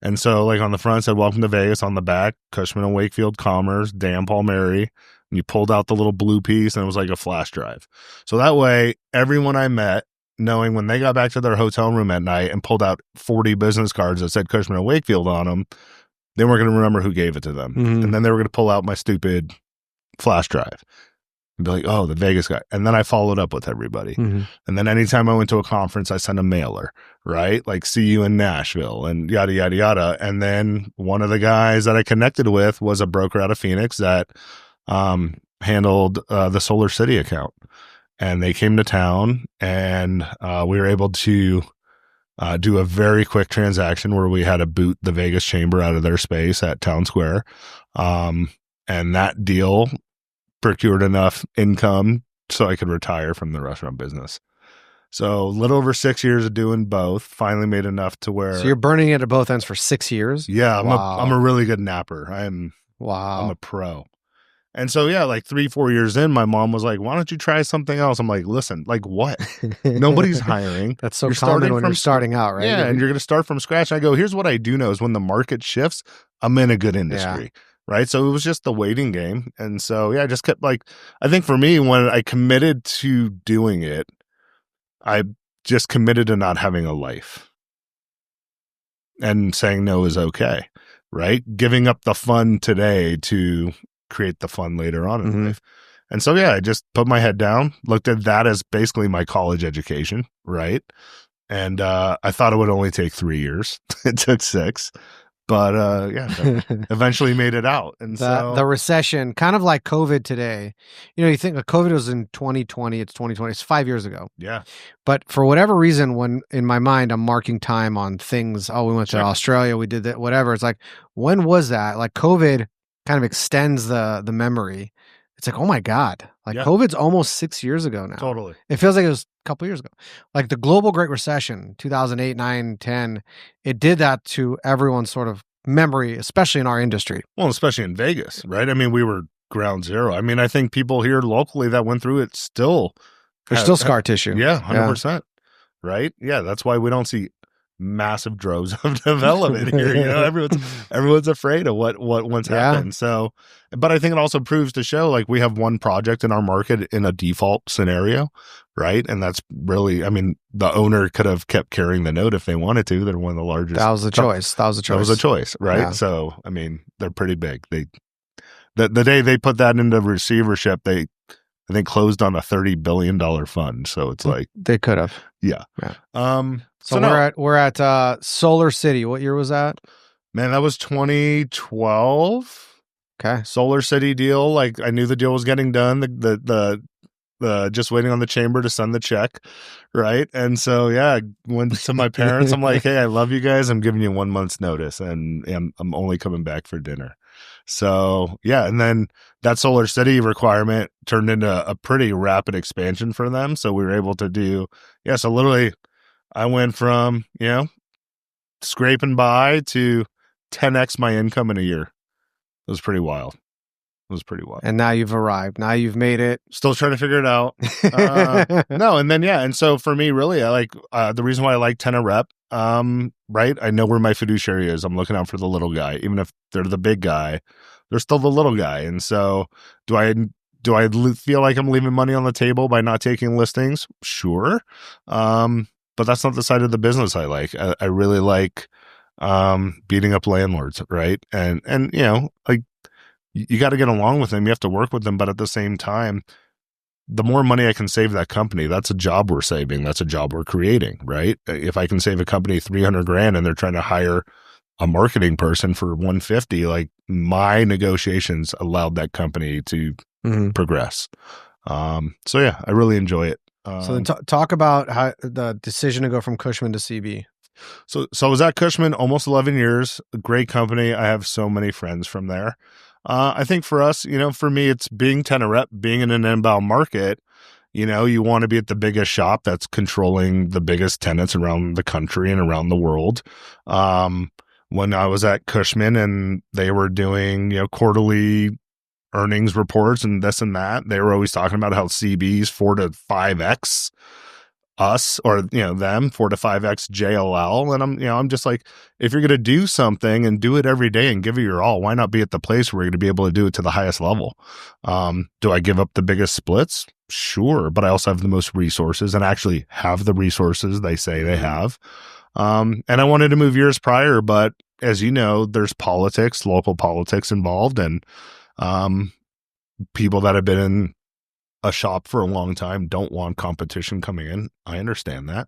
And so like on the front said, welcome to Vegas. On the back, Cushman and Wakefield Commerce, Dan Palmeri. And you pulled out the little blue piece and it was like a flash drive. So that way, everyone I met, knowing when they got back to their hotel room at night and pulled out 40 business cards that said Cushman and Wakefield on them, they weren't going to remember who gave it to them. And then they were going to pull out my stupid flash drive and be like, oh, the Vegas guy. And then I followed up with everybody. And then anytime I went to a conference, I sent a mailer, right? Like, see you in Nashville and yada, yada, yada. And then one of the guys that I connected with was a broker out of Phoenix that handled the Solar City account, and they came to town, and we were able to do a very quick transaction where we had to boot the Vegas chamber out of their space at Town Square. And that deal procured enough income so I could retire from the restaurant business. So a little over 6 years of doing both, finally made enough to where. So you're burning it at both ends for 6 years? Yeah. I'm a really good napper. I'm a pro. And so, yeah, like 3-4 years in, my mom was like, why don't you try something else? I'm like, listen, like what? Nobody's hiring. That's so common when you're starting out, right? Yeah, and you're going to start from scratch. And I go, here's what I do know is when the market shifts, I'm in a good industry, right? So it was just the waiting game. And so, yeah, I just kept like, I think for me, when I committed to doing it, I just committed to not having a life. And saying no is okay, right? Giving up the fun today to create the fun later on in life. And so, yeah, I just put my head down, looked at that as basically my college education, right? And I thought it would only take 3 years. It took 6. But eventually made it out. And so the recession, kind of like COVID today, you think COVID was in 2020, it's 2020, it's 5 years ago. Yeah. But for whatever reason, when in my mind, I'm marking time on things, we went to Australia, we did that, whatever. It's like, when was that? Like COVID kind of extends the memory. it's like, oh my God, like Yeah. COVID's almost 6 years ago now. Totally. It feels like it was a couple years ago. Like the global Great Recession, 2008, 9, 10, it did that to everyone's sort of memory, especially in our industry. Well, especially in Vegas, right? I mean, we were ground zero. I mean, I think people here locally that went through it still There's still scar tissue. Yeah, 100%. Right? Yeah, that's why we don't see massive droves of development here. You know, everyone's afraid of what once happened. So, but I think it also proves to show like we have one project in our market in a default scenario, right? And that's really, I mean, the owner could have kept carrying the note if they wanted to. They're one of the largest. That was the choice. That was a choice, right? Yeah. So, I mean, they're pretty big. The day they put that into receivership, I think closed on a $30 billion fund. So it's like they could have. Yeah. So we're at Solar City. What year was that? Man, that was 2012. Okay. Solar City deal. Like I knew the deal was getting done. The just waiting on the chamber to send the check. Right. And so, yeah, I went to my parents. I'm like, hey, I love you guys. I'm giving you 1 month's notice and I'm only coming back for dinner. So, yeah. And then that Solar City requirement turned into a pretty rapid expansion for them. So we were able to do, so literally I went from, scraping by to 10x my income in a year. It was pretty wild. And now you've arrived. Now you've made it. Still trying to figure it out. No, and then, and so for me, really, I like the reason why I like 10 a rep, right? I know where my fiduciary is. I'm looking out for the little guy. Even if they're the big guy, they're still the little guy. And so do I feel like I'm leaving money on the table by not taking listings? Sure. But that's not the side of the business I like. I really like beating up landlords, right? And like you got to get along with them. You have to work with them, but at the same time, the more money I can save that company, that's a job we're saving. That's a job we're creating, right? If I can save a company $300,000 and they're trying to hire a marketing person for $150,000, like my negotiations allowed that company to progress. So yeah, I really enjoy it. So then talk about how the decision to go from Cushman to CB. So I was at Cushman almost 11 years, a great company. I have so many friends from there. I think for us, for me, it's being 10 a rep, being in an inbound market, you want to be at the biggest shop that's controlling the biggest tenants around the country and around the world. When I was at Cushman and they were doing, quarterly earnings reports and this and that, they were always talking about how CB's 4 to 5x us or them 4 to 5x JLL. And I'm just like, if you're going to do something and do it every day and give it your all, why not be at the place where you're going to be able to do it to the highest level? Do I give up the biggest splits? Sure, but I also have the most resources and actually have the resources they say they have. And I wanted to move years prior, but as you know, there's politics, local politics involved, and people that have been in a shop for a long time don't want competition coming in. I understand that.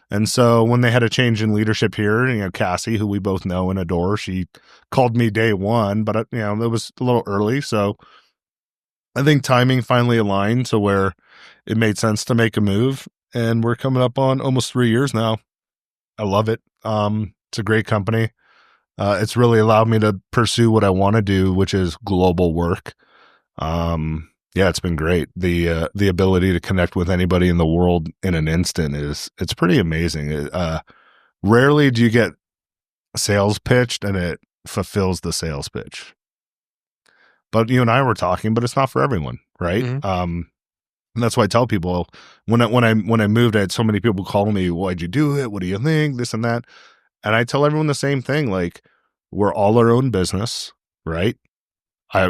And so when they had a change in leadership here, Cassie, who we both know and adore, she called me day one, but it was a little early. So I think timing finally aligned to where it made sense to make a move. And we're coming up on almost 3 years now. I love it. It's a great company. It's really allowed me to pursue what I want to do, which is global work. Yeah, it's been great. The ability to connect with anybody in the world in an instant it's pretty amazing. Rarely do you get sales pitched and it fulfills the sales pitch. But you and I were talking, but it's not for everyone, right? And that's why I tell people when I moved, I had so many people calling me, "Why'd you do it? What do you think? This and that." And I tell everyone the same thing, like we're all our own business, right?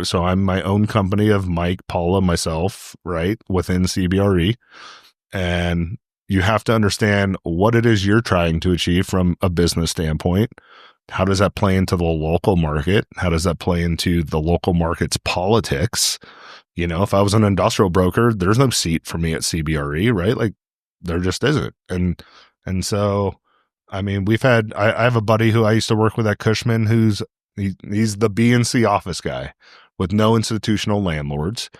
So I'm my own company of Mike, Paula, myself, right, within CBRE. And you have to understand what it is you're trying to achieve from a business standpoint. How does that play into the local market? How does that play into the local market's politics? If I was an industrial broker, there's no seat for me at CBRE, right? Like there just isn't. And so, I mean, I have a buddy who I used to work with at Cushman who's he's the B&C office guy with no institutional landlords.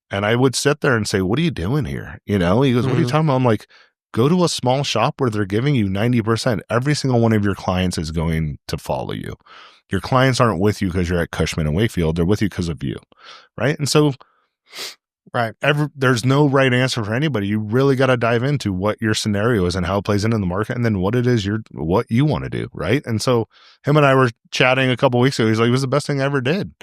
And I would sit there and say, "What are you doing here?" He goes, "What are you talking about?" I'm like, go to a small shop where they're giving you 90%. Every single one of your clients is going to follow you. Your clients aren't with you because you're at Cushman and Wakefield. They're with you because of you. Right. And so Right. There's no right answer for anybody. You really got to dive into what your scenario is and how it plays into the market, and then what it is what you want to do, right? And so him and I were chatting a couple weeks ago. He's like, it was the best thing I ever did.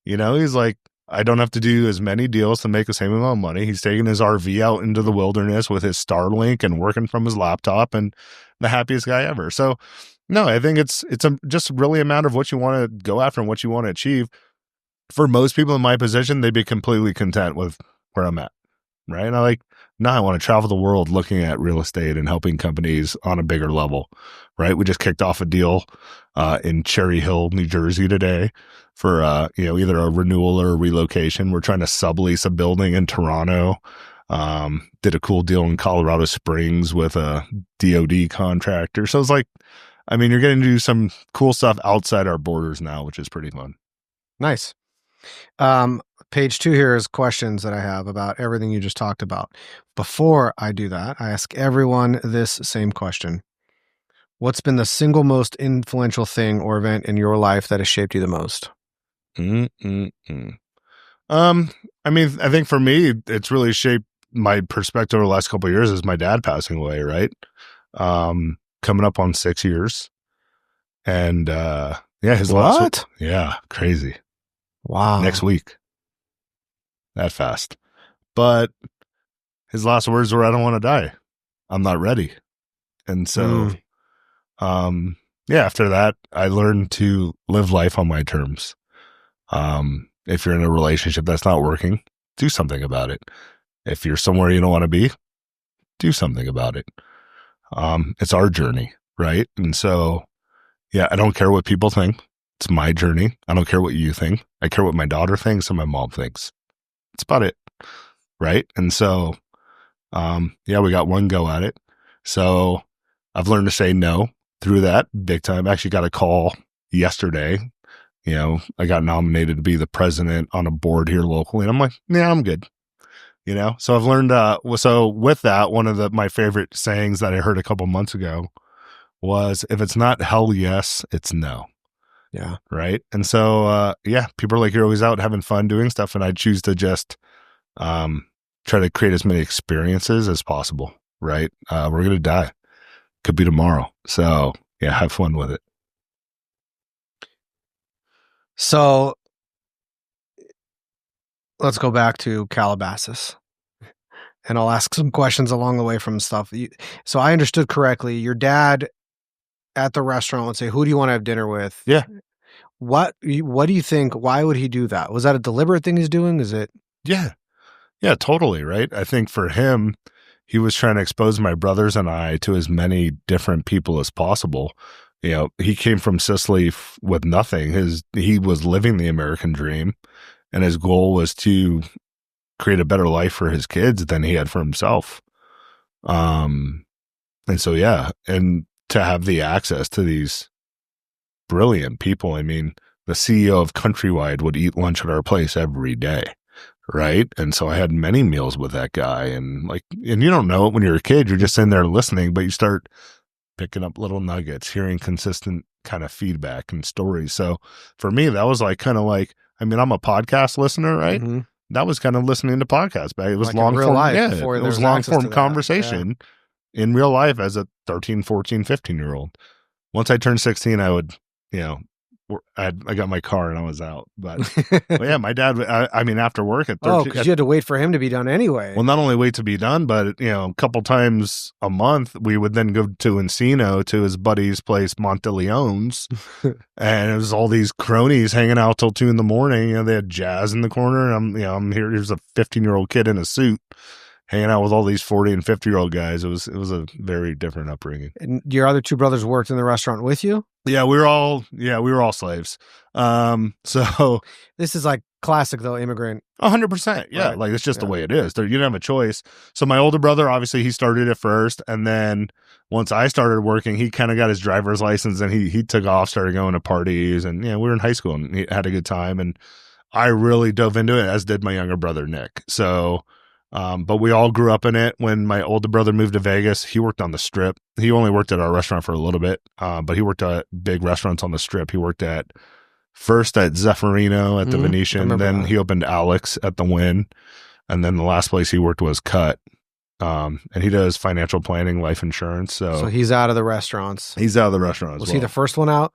He's like, I don't have to do as many deals to make the same amount of money. He's taking his RV out into the wilderness with his Starlink and working from his laptop, and the happiest guy ever. So no, I think it's just really a matter of what you want to go after and what you want to achieve. For most people in my position, they'd be completely content with where I'm at, right? And I want to travel the world looking at real estate and helping companies on a bigger level, right? We just kicked off a deal in Cherry Hill, New Jersey today for, either a renewal or a relocation. We're trying to sublease a building in Toronto. Did a cool deal in Colorado Springs with a DOD contractor. So it's like, you're getting to do some cool stuff outside our borders now, which is pretty fun. Nice. Page 2 here is questions that I have about everything you just talked about. Before I do that, I ask everyone this same question. What's been the single most influential thing or event in your life that has shaped you the most? I think for me, it's really shaped my perspective over the last couple of years is my dad passing away, right? Coming up on 6 years. And, his What? Crazy. Wow. Next week. That fast. But his last words were, I don't want to die. I'm not ready. And so, after that, I learned to live life on my terms. If you're in a relationship that's not working, do something about it. If you're somewhere you don't want to be, do something about it. It's our journey, right? And so, I don't care what people think. It's my journey. I don't care what you think. I care what my daughter thinks and my mom thinks. That's about it, right? And so, we got one go at it. So I've learned to say no through that big time. I actually got a call yesterday. I got nominated to be the president on a board here locally. And I'm like, yeah, I'm good. So I've learned, so with that, one of my favorite sayings that I heard a couple months ago was, if it's not hell yes, it's no. Yeah. Right. And so, people are like, you're always out having fun doing stuff. And I choose to just try to create as many experiences as possible. Right. We're going to die. Could be tomorrow. So, have fun with it. So let's go back to Calabasas. And I'll ask some questions along the way from stuff. So I understood correctly. Your dad at the restaurant would say, who do you want to have dinner with? Yeah. What do you think? Why would he do that? Was that a deliberate thing he's doing? Is it? Yeah. Yeah, totally. Right. I think for him, he was trying to expose my brothers and I to as many different people as possible. He came from Sicily with nothing. He was living the American dream, and his goal was to create a better life for his kids than he had for himself. And so, and to have the access to these brilliant people. The CEO of Countrywide would eat lunch at our place every day. Right. And so I had many meals with that guy, and you don't know it when you're a kid, you're just sitting there listening, but you start picking up little nuggets, hearing consistent kind of feedback and stories. So for me, that was I'm a podcast listener, right? Mm-hmm. That was kind of listening to podcasts, but it was long form. It was long form conversation in real life as a 13, 14, 15-year-old. Once I turned 16, I would, I got my car and I was out. But my dad, after work at 13. Because you had to wait for him to be done anyway. Well, not only wait to be done, but, a couple times a month, we would then go to Encino to his buddy's place, Monteleone's. And it was all these cronies hanging out till 2 a.m. They had jazz in the corner. And I'm here. Here's a 15-year-old kid in a suit hanging out with all these 40 and 50-year-old guys. It was a very different upbringing. And your other two brothers worked in the restaurant with you? Yeah, we were all slaves. So this is classic though, immigrant. 100%. Yeah. Right. It's just the way it is. You didn't have a choice. So my older brother, obviously he started it first. And then once I started working, he kind of got his driver's license and he took off, started going to parties, and we were in high school and he had a good time. And I really dove into it, as did my younger brother, Nick. So, but we all grew up in it. When my older brother moved to Vegas, he worked on the Strip. He only worked at our restaurant for a little bit, but he worked at big restaurants on the Strip. He worked at first at Zeffirino at the I Venetian. remember Then that. he opened Alex at the Wynn. And then the last place he worked was Cut. And he does financial planning, life insurance. So So he's out of the restaurants. he's out of the restaurant as Was well. he the first one out?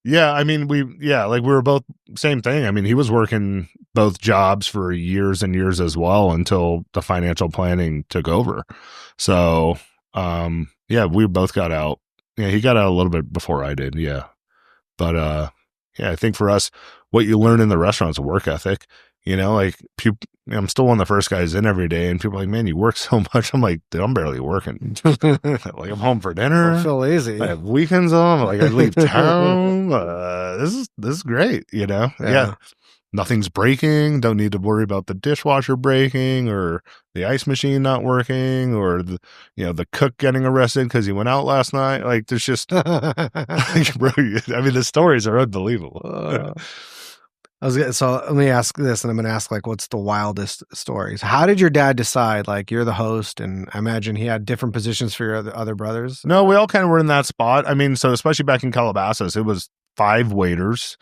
Yeah, I mean, we were both same thing. I mean, he was working both jobs for years and years as well until the financial planning took over. So, yeah, we both got out. Yeah, he got out a little bit before I did. Yeah. But, yeah, I think for us, what you learn in the restaurant is work ethic. You know, like I'm still one of the first guys in every day, and people are like, "Man, you work so much." I'm like, "Dude, I'm barely working. Like, I'm home for dinner. I feel lazy. I have weekends on. Like, I leave town. This is great. You know, yeah. Nothing's breaking. Don't need to worry about the dishwasher breaking or the ice machine not working or the cook getting arrested because he went out last night. Like, there's just, bro, I mean, the stories are unbelievable. So let me ask this, and I'm going to ask, like, what's the wildest stories? How did your dad decide, like, you're the host, and I imagine he had different positions for your other brothers? No, we all kind of were in that spot. I mean, so especially back in Calabasas, it was 5 waiters,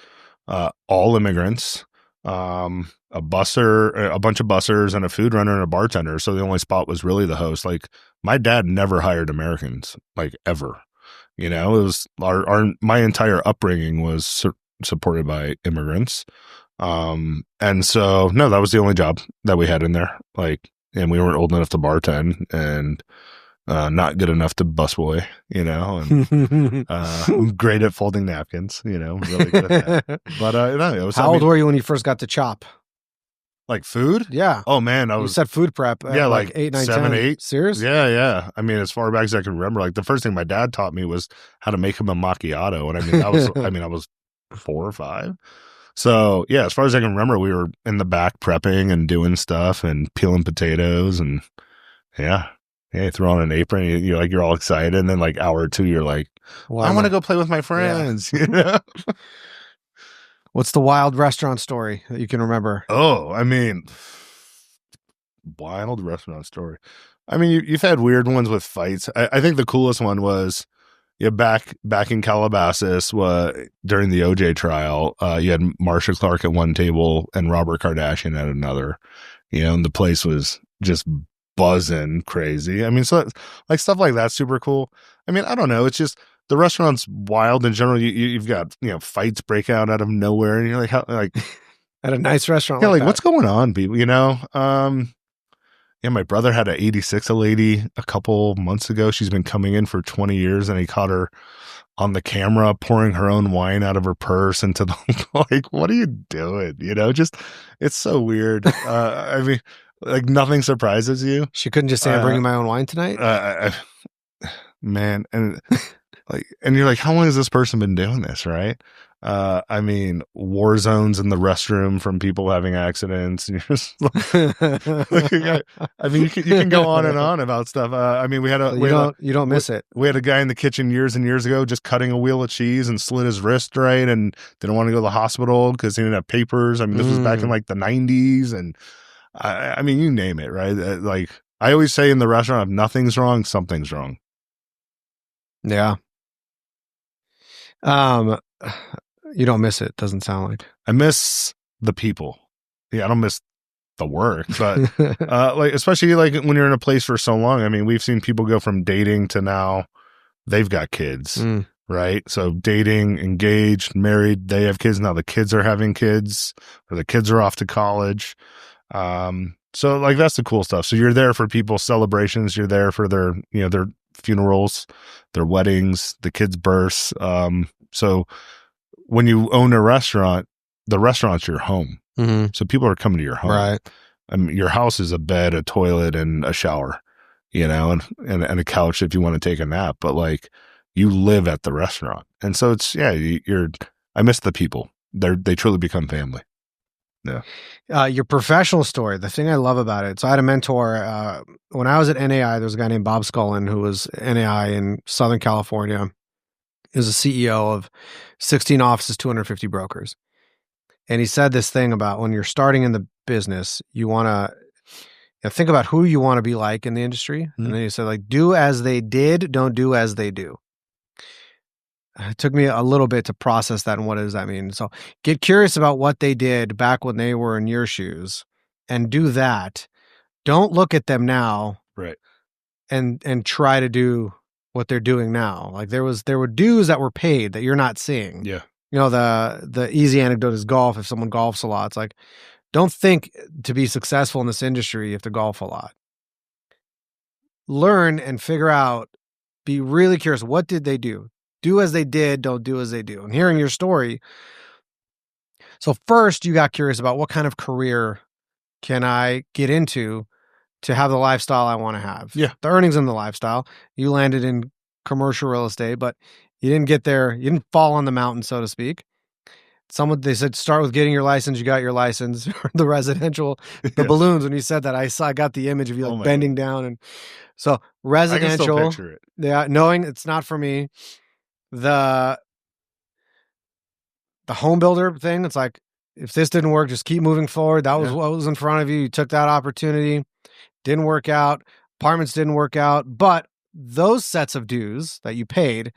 all immigrants, a busser, a bunch of bussers, and a food runner and a bartender. So the only spot was really the host. Like, my dad never hired Americans, like, ever. You know, it was my entire upbringing was supported by immigrants. And so, no, that was the only job that we had in there. Like, and we weren't old enough to bartend and not good enough to busboy, you know, and great at folding napkins, you know, really good at that. But no, it was. How old were you when you first got to chop? Like food? Yeah. Oh man, You said food prep. Yeah, like 8, 9, 7, 10. 8. Serious? Yeah. I mean, as far back as I can remember, like the first thing my dad taught me was how to make him a macchiato, and I mean, I was 4 or 5. So yeah, as far as I can remember, we were in the back prepping and doing stuff and peeling potatoes and yeah, you throw on an apron, you're all excited, and then like hour or 2, you're like, I want to go play with my friends. Yeah. You know? What's the wild restaurant story that you can remember? Oh, I mean, wild restaurant story. I mean, you've had weird ones with fights. I think the coolest one was back in Calabasas during the OJ trial. You had Marsha Clark at one table and Robert Kardashian at another. You know, and the place was just buzzing crazy. I mean, so like stuff like that's super cool. I mean, I don't know. It's just the restaurant's wild in general. You've got fights break out of nowhere, and you're like, how, like at a nice restaurant. Yeah, like what's going on, people? You know. Yeah, my brother had an 86 lady a couple months ago. She's been coming in for 20 years, and he caught her on the camera pouring her own wine out of her purse into the like. What are you doing? You know, just it's so weird. I mean, like nothing surprises you. She couldn't just say, "I'm bringing my own wine tonight." Man, and and you're like, how long has this person been doing this? Right? I mean, war zones in the restroom from people having accidents. And you're just like, I mean, you can go on and on about stuff. I mean, you don't miss it. We had a guy in the kitchen years and years ago just cutting a wheel of cheese and slit his wrist, right, and didn't want to go to the hospital because he didn't have papers. I mean, this was back in like the 90s, and I mean, you name it, right? Like I always say in the restaurant, if nothing's wrong, something's wrong. Yeah. You don't miss it. Doesn't sound like. I miss the people. Yeah, I don't miss the work, but like especially like when you're in a place for so long. I mean, we've seen people go from dating to now they've got kids, right? So dating, engaged, married, they have kids now. The kids are having kids, or the kids are off to college. So like that's the cool stuff. So you're there for people's celebrations. You're there for their their funerals, their weddings, the kids' births. So when you own a restaurant, the restaurant's your home. Mm-hmm. So people are coming to your home. Right. I mean, your house is a bed, a toilet, and a shower, and a couch if you want to take a nap. But like, you live at the restaurant, and so it's I miss the people. They truly become family. Yeah. Your professional story, the thing I love about it. So I had a mentor when I was at NAI. There was a guy named Bob Scullin who was NAI in Southern California. He was a CEO of 16 offices, 250 brokers. And he said this thing about when you're starting in the business, you want to think about who you want to be like in the industry. Mm-hmm. And then he said, like, do as they did, don't do as they do. it took me a little bit to process that and what does that mean. So get curious about what they did back when they were in your shoes and do that. Don't look at them now Right. and try to do what they're doing now. Like there were dues that were paid that you're not seeing. Yeah. You know, the easy anecdote is golf. If someone golfs a lot, it's like, don't think to be successful in this industry you have to golf a lot. Learn and figure out, be really curious. What did they do? Do as they did, don't do as they do. And hearing your story. So first you got curious about what kind of career can I get into to have the lifestyle I want to have. Yeah. The earnings and the lifestyle. You landed in commercial real estate, but you didn't get there. You didn't fall on the mountain, so to speak. They said, start with getting your license. You got your license. The residential, the balloons. When you said that, I got the image of you like bending down. And so residential, I can still picture it. Yeah, knowing it's not for me. The home builder thing, it's like, if this didn't work, just keep moving forward. That was what was in front of you. You took that opportunity. Didn't work out. Apartments didn't work out. But those sets of dues that you paid,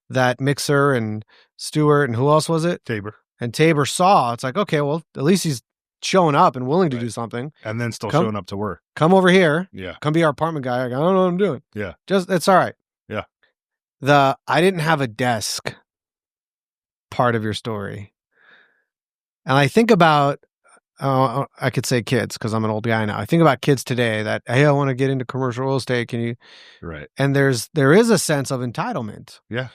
that Mixer and Stewart and who else was it? Tabor saw. It's like, okay, well, at least he's showing up and willing to do something. And then still showing up to work. Come over here. Yeah. Come be our apartment guy. I don't know what I'm doing. Yeah. It's all right. Yeah. I didn't have a desk part of your story. And I think about, I could say kids because I'm an old guy now. I think about kids today that, hey, I want to get into commercial real estate. Can you? Right. And there is a sense of entitlement. Yeah.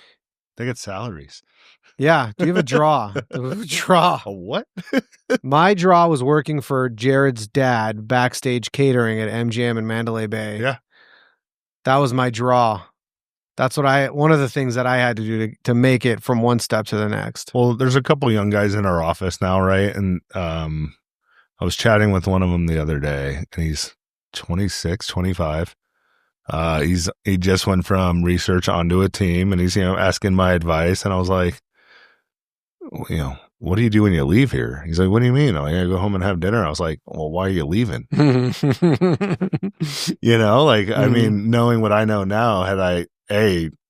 They get salaries. Yeah. Do you have a draw? A what? My draw was working for Jared's dad backstage catering at MGM in Mandalay Bay. Yeah. That was my draw. That's one of the things that I had to do to make it from one step to the next. Well, there's a couple young guys in our office now, right? And I was chatting with one of them the other day, and he's 26, 25. He just went from research onto a team, and he's, asking my advice. And I was like, what do you do when you leave here? He's like, what do you mean? I gotta go home and have dinner. I was like, well, why are you leaving? I mean, knowing what I know now, had I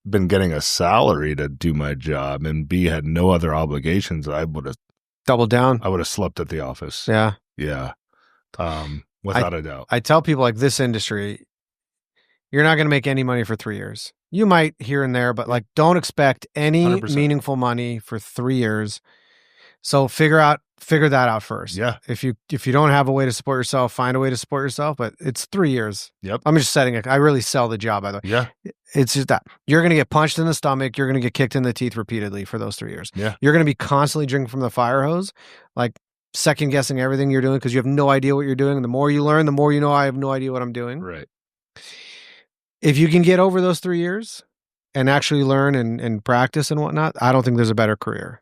been getting a salary to do my job, and B, had no other obligations, I would have doubled down. I would have slept at the office. Yeah. Yeah. Without a doubt. I tell people like this industry, you're not going to make any money for 3 years. You might here and there, but like don't expect any 100%. Meaningful money for 3 years. So figure that out first. Yeah. If you don't have a way to support yourself, find a way to support yourself, but it's 3 years. Yep. I'm just setting it. I really sell the job, by the way. Yeah. It's just that you're going to get punched in the stomach. You're going to get kicked in the teeth repeatedly for those 3 years. Yeah. You're going to be constantly drinking from the fire hose, like second guessing everything you're doing because you have no idea what you're doing. And the more you learn, the more you know, I have no idea what I'm doing. Right. If you can get over those 3 years and actually learn and practice and whatnot, I don't think there's a better career.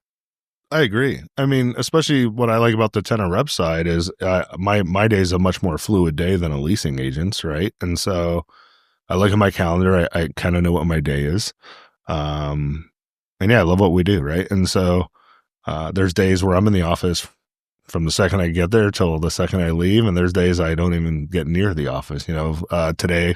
I agree. I mean, especially what I like about the tenant rep side is my day is a much more fluid day than a leasing agent's, right? And so I look at my calendar. I kind of know what my day is. And yeah, I love what we do, right? And so there's days where I'm in the office from the second I get there till the second I leave, and there's days I don't even get near the office. Today,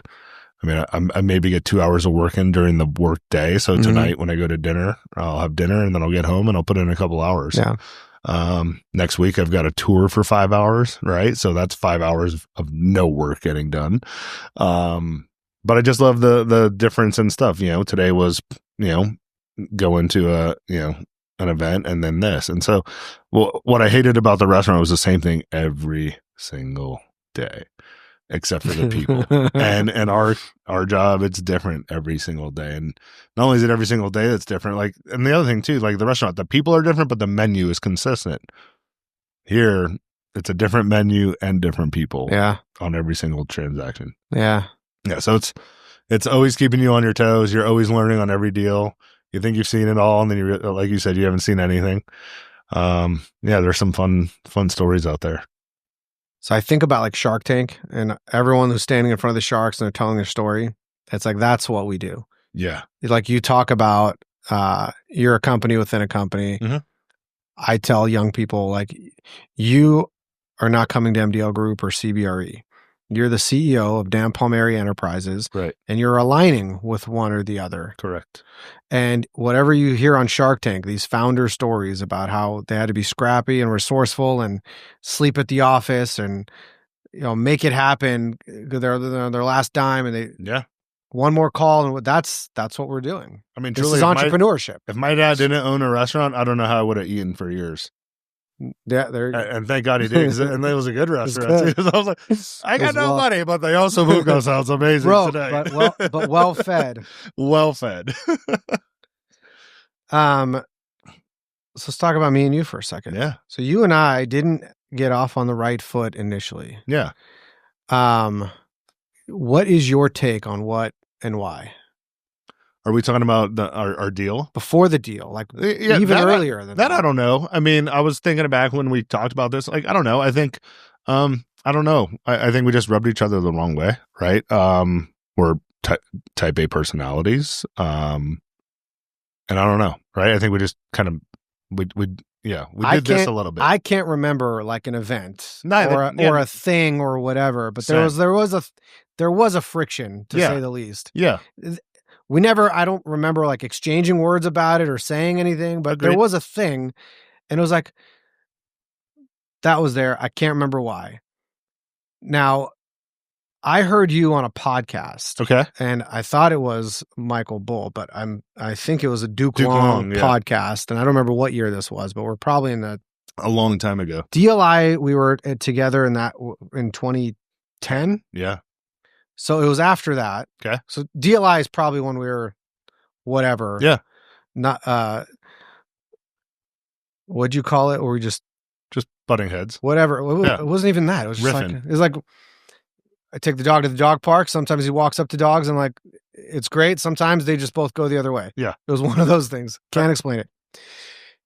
I mean, I maybe get 2 hours of work in during the work day. So tonight when I go to dinner, I'll have dinner and then I'll get home and I'll put in a couple hours. Yeah. Next week I've got a tour for 5 hours, right? So that's 5 hours of no work getting done. But I just love the difference in stuff. Today was, going to an event and then this. And so what I hated about the restaurant was the same thing every single day, except for the people. and our job, it's different every single day. And not only is it every single day that's different, like, and the other thing too, like the restaurant, the people are different, but the menu is consistent. Here, it's a different menu and different people on every single transaction. Yeah. Yeah. So it's always keeping you on your toes. You're always learning on every deal. You think you've seen it all, and then like you said, you haven't seen anything. Yeah, there's some fun stories out there. So I think about like Shark Tank and everyone who's standing in front of the sharks and they're telling their story. It's like, that's what we do. Yeah. Like you talk about, you're a company within a company. Mm-hmm. I tell young people like, you are not coming to MDL Group or CBRE. You're the CEO of Dan Palmeri Enterprises, Right. and you're aligning with one or the other. Correct. And whatever you hear on Shark Tank, these founder stories about how they had to be scrappy and resourceful and sleep at the office and make it happen. They're their last dime, and they one more call, and that's what we're doing. I mean, this truly, is entrepreneurship. If my dad didn't own a restaurant, I don't know how I would have eaten for years. Yeah, there. And thank God he did, and it was a good restaurant too. So I was like, I got no money, but the Osobuco sounds amazing today. But well fed. Well fed. So let's talk about me and you for a second. Yeah. So you and I didn't get off on the right foot initially. Yeah. What is your take on what and why? Are we talking about our deal? Before the deal, like even earlier than that? I don't know. I mean, I was thinking back when we talked about this. Like, I don't know. I think, I don't know. I think we just rubbed each other the wrong way, right? We're type A personalities, and I don't know, right? I think we just kind of we did this a little bit. I can't remember like an event or a thing or whatever, but there was a friction to say the least. Yeah. I don't remember like exchanging words about it or saying anything, but there was a thing, and it was like, that was there. I can't remember why. Now, I heard you on a podcast. Okay. And I thought it was Michael Bull, but I think it was a Duke Long podcast, and I don't remember what year this was, but we're probably in a long time ago. DLI, we were together in 2010. Yeah. So it was after that. Okay. So DLI is probably when we were whatever. Yeah. Not what'd you call it? Or we just butting heads. Whatever. It wasn't even that. It was just riffing. It was like I take the dog to the dog park. Sometimes he walks up to dogs and like it's great. Sometimes they just both go the other way. Yeah. It was one of those things. Can't explain it.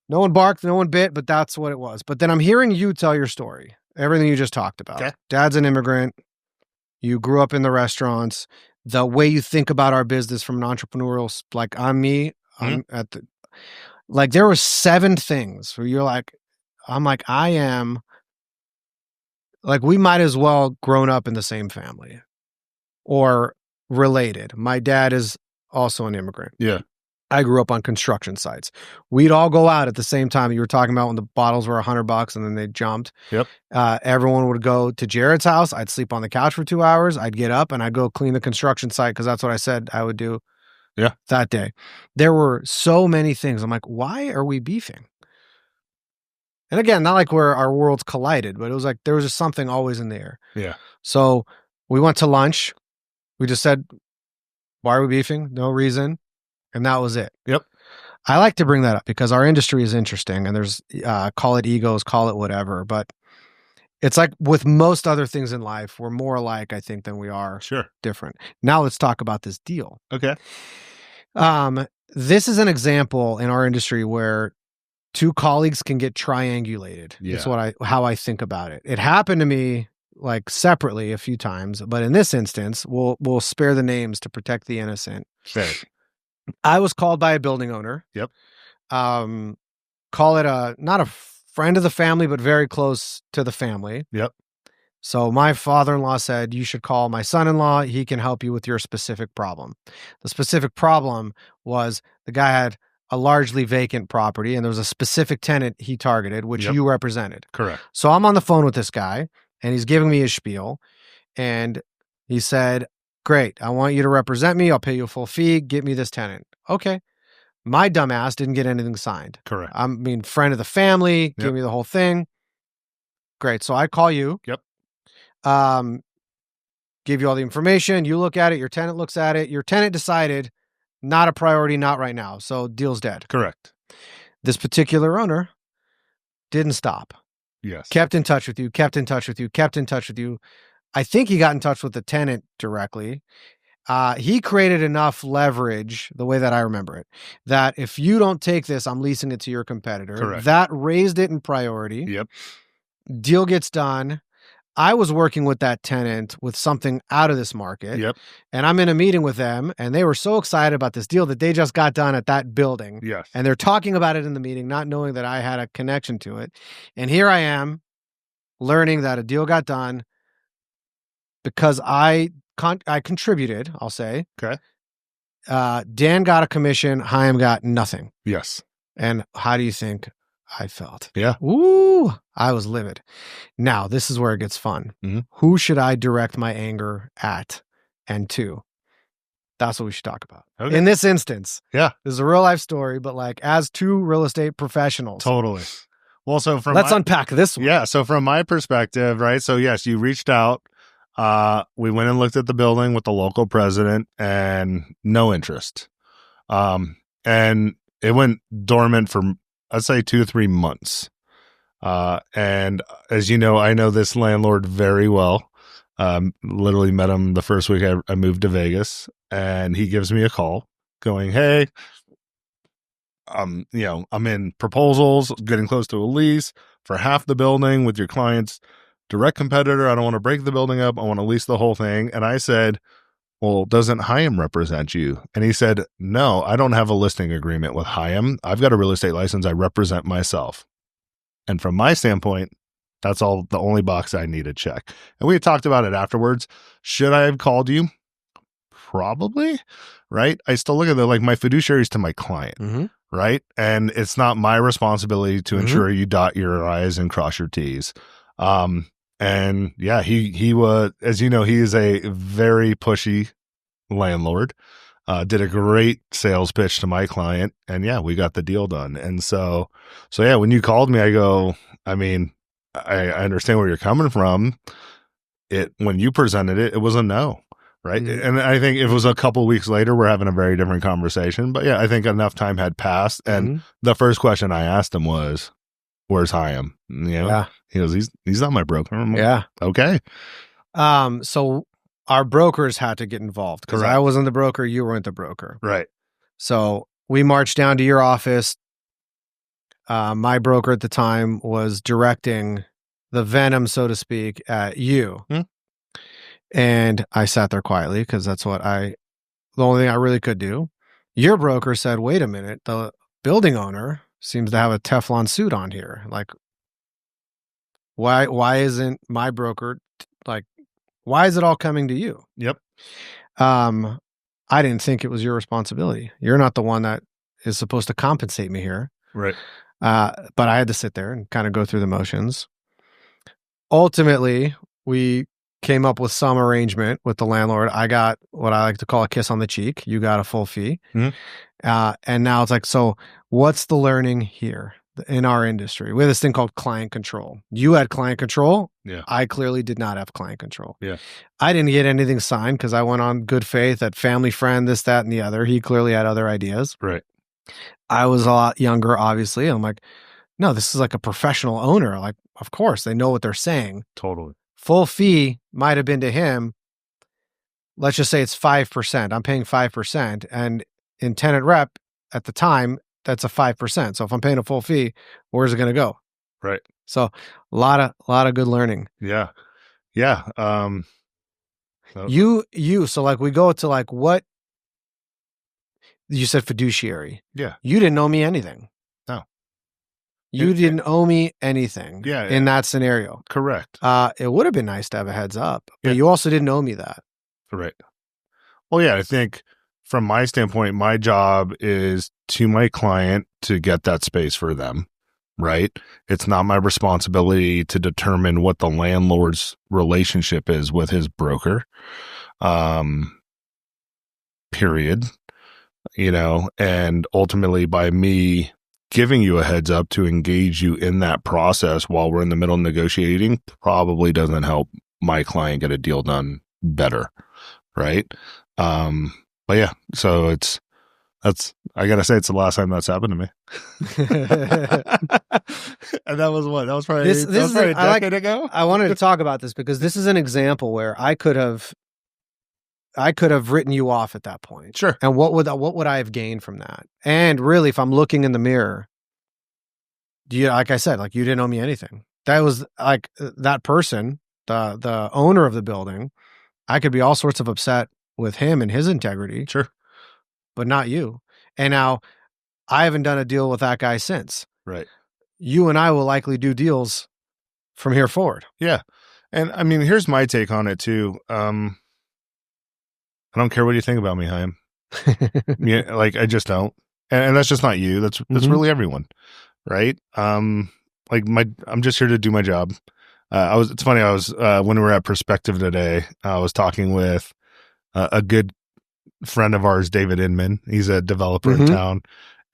No one barked, no one bit, but that's what it was. But then I'm hearing you tell your story. Everything you just talked about. Okay. Dad's an immigrant. You grew up in the restaurants. The way you think about our business from an entrepreneurial, like I'm me, I'm at the, like there were 7 things where you're like, I am, like we might as well grown up in the same family or related. My dad is also an immigrant. Yeah. I grew up on construction sites. We'd all go out at the same time. You were talking about when the bottles were $100 and then they jumped. Yep. Everyone would go to Jared's house. I'd sleep on the couch for 2 hours. I'd get up and I'd go clean the construction site because that's what I said I would do. Yeah. That day. There were so many things. I'm like, why are we beefing? And again, not like where our worlds collided, but it was like there was just something always in the air. Yeah. So we went to lunch. We just said, why are we beefing? No reason. And that was it. Yep. I like to bring that up because our industry is interesting and there's, call it egos, call it whatever. But it's like with most other things in life, we're more alike, I think, than we are different. Now let's talk about this deal. Okay. This is an example in our industry where 2 colleagues can get triangulated. Yeah. That's how I think about it. It happened to me like separately a few times, but in this instance, we'll spare the names to protect the innocent. Fair. I was called by a building owner. Yep. Call it not a friend of the family, but very close to the family. Yep. So my father-in-law said, you should call my son-in-law. He can help you with your specific problem. The specific problem was the guy had a largely vacant property and there was a specific tenant he targeted, which you represented. Correct. So I'm on the phone with this guy and he's giving me his spiel and he said, great, I want you to represent me. I'll pay you a full fee. Get me this tenant. Okay. My dumbass didn't get anything signed. Correct. I mean, friend of the family, give me the whole thing. Great. So I call you. Yep. Give you all the information. You look at it. Your tenant looks at it. Your tenant decided not a priority, not right now. So deal's dead. Correct. This particular owner didn't stop. Yes. Kept in touch with you, kept in touch with you, kept in touch with you. I think he got in touch with the tenant directly. He created enough leverage, the way that I remember it, that if you don't take this, I'm leasing it to your competitor. Correct. That raised it in priority. Yep. Deal gets done. I was working with that tenant with something out of this market. Yep. And I'm in a meeting with them and they were so excited about this deal that they just got done at that building. Yes. And they're talking about it in the meeting, not knowing that I had a connection to it. And here I am learning that a deal got done. because I contributed, I'll say. Okay. Dan got a commission, Hayim got nothing. Yes. And how do you think I felt? Yeah. Ooh, I was livid. Now, this is where it gets fun. Mhm. Who should I direct my anger at and to? That's what we should talk about. Okay. In this instance. Yeah. This is a real life story, but like as two real estate professionals. Totally. Well, so let's unpack this one. Yeah. So from my perspective, right? So yes, you reached out. We went and looked at the building with the local president and no interest. And it went dormant for, I'd say 2 or 3 months. And as you know, I know this landlord very well. Literally met him the first week I moved to Vegas, and he gives me a call going, "Hey, I'm in proposals, getting close to a lease for half the building with your client's direct competitor. I don't want to break the building up. I want to lease the whole thing." And I said, "Well, doesn't Hayim represent you?" And he said, "No, I don't have a listing agreement with Hayim. I've got a real estate license. I represent myself." And from my standpoint, that's the only box I need to check. And we had talked about it afterwards. Should I have called you? Probably, right? I still look at it like my fiduciaries to my client, right? And it's not my responsibility to ensure you dot your I's and cross your T's. And yeah, he was, as you know, he is a very pushy landlord. Did a great sales pitch to my client, and yeah, we got the deal done. And so yeah, when you called me, I go, I mean, I understand where you're coming from. When you presented it, it was a no, right? And I think if it was a couple of weeks later, we're having a very different conversation. But yeah, I think enough time had passed, and the first question I asked him was, "Where's Hayim?" He goes, "He's not my broker." Yeah. Okay. So our brokers had to get involved because I wasn't the broker, you weren't the broker. Right. So we marched down to your office. My broker at the time was directing the venom, so to speak, at you. And I sat there quietly because that's the only thing I really could do. Your broker said, "Wait a minute, the building owner seems to have a Teflon suit on here. Like, why isn't my broker, like, why is it all coming to you?" Yep. I didn't think it was your responsibility. You're not the one that is supposed to compensate me here. Right. But I had to sit there and kind of go through the motions. Ultimately, we came up with some arrangement with the landlord. I got what I like to call a kiss on the cheek. You got a full fee. And now it's like, so what's the learning here in our industry? We have this thing called client control. You had client control. Yeah. I clearly did not have client control. Yeah. I didn't get anything signed because I went on good faith at family friend, this, that, and the other. He clearly had other ideas. Right. I was a lot younger, obviously. I'm like, no, this is like a professional owner. Like, of course, they know what they're saying. Totally. Full fee might have been to him. Let's just say it's 5%. I'm paying 5%. And in tenant rep at the time, that's a 5%. So if I'm paying a full fee, where's it going to go? Right. So a lot of good learning. Yeah. Yeah. So like we go to like what you said, fiduciary. Yeah. You didn't owe me anything. No. You didn't owe me anything. Yeah. In that scenario. Correct. It would have been nice to have a heads up, but Yeah. you also didn't owe me that. Right. Well, yeah, I think from my standpoint, my job is to my client to get that space for them, right? It's not my responsibility to determine what the landlord's relationship is with his broker. Period. And ultimately by me giving you a heads up to engage you in that process while we're in the middle of negotiating probably doesn't help my client get a deal done better. Right. But yeah, so I gotta say, it's the last time that's happened to me. And that was probably a decade ago. I wanted to talk about this because this is an example where I could have written you off at that point. Sure. And what would I have gained from that? And really, if I'm looking in the mirror, like I said, like you didn't owe me anything. That was like that person, the owner of the building. I could be all sorts of upset with him and his integrity. Sure. But not you. And now I haven't done a deal with that guy since. Right. You and I will likely do deals from here forward. Yeah. And I mean, here's my take on it too. I don't care what you think about me, Hayim. Yeah, like I just don't. And that's just not you. That's Mhm. really everyone, right? I'm just here to do my job. It's funny. I was when we were at Perspective today. I was talking with a good friend of ours, David Inman. He's a developer in Mhm. town,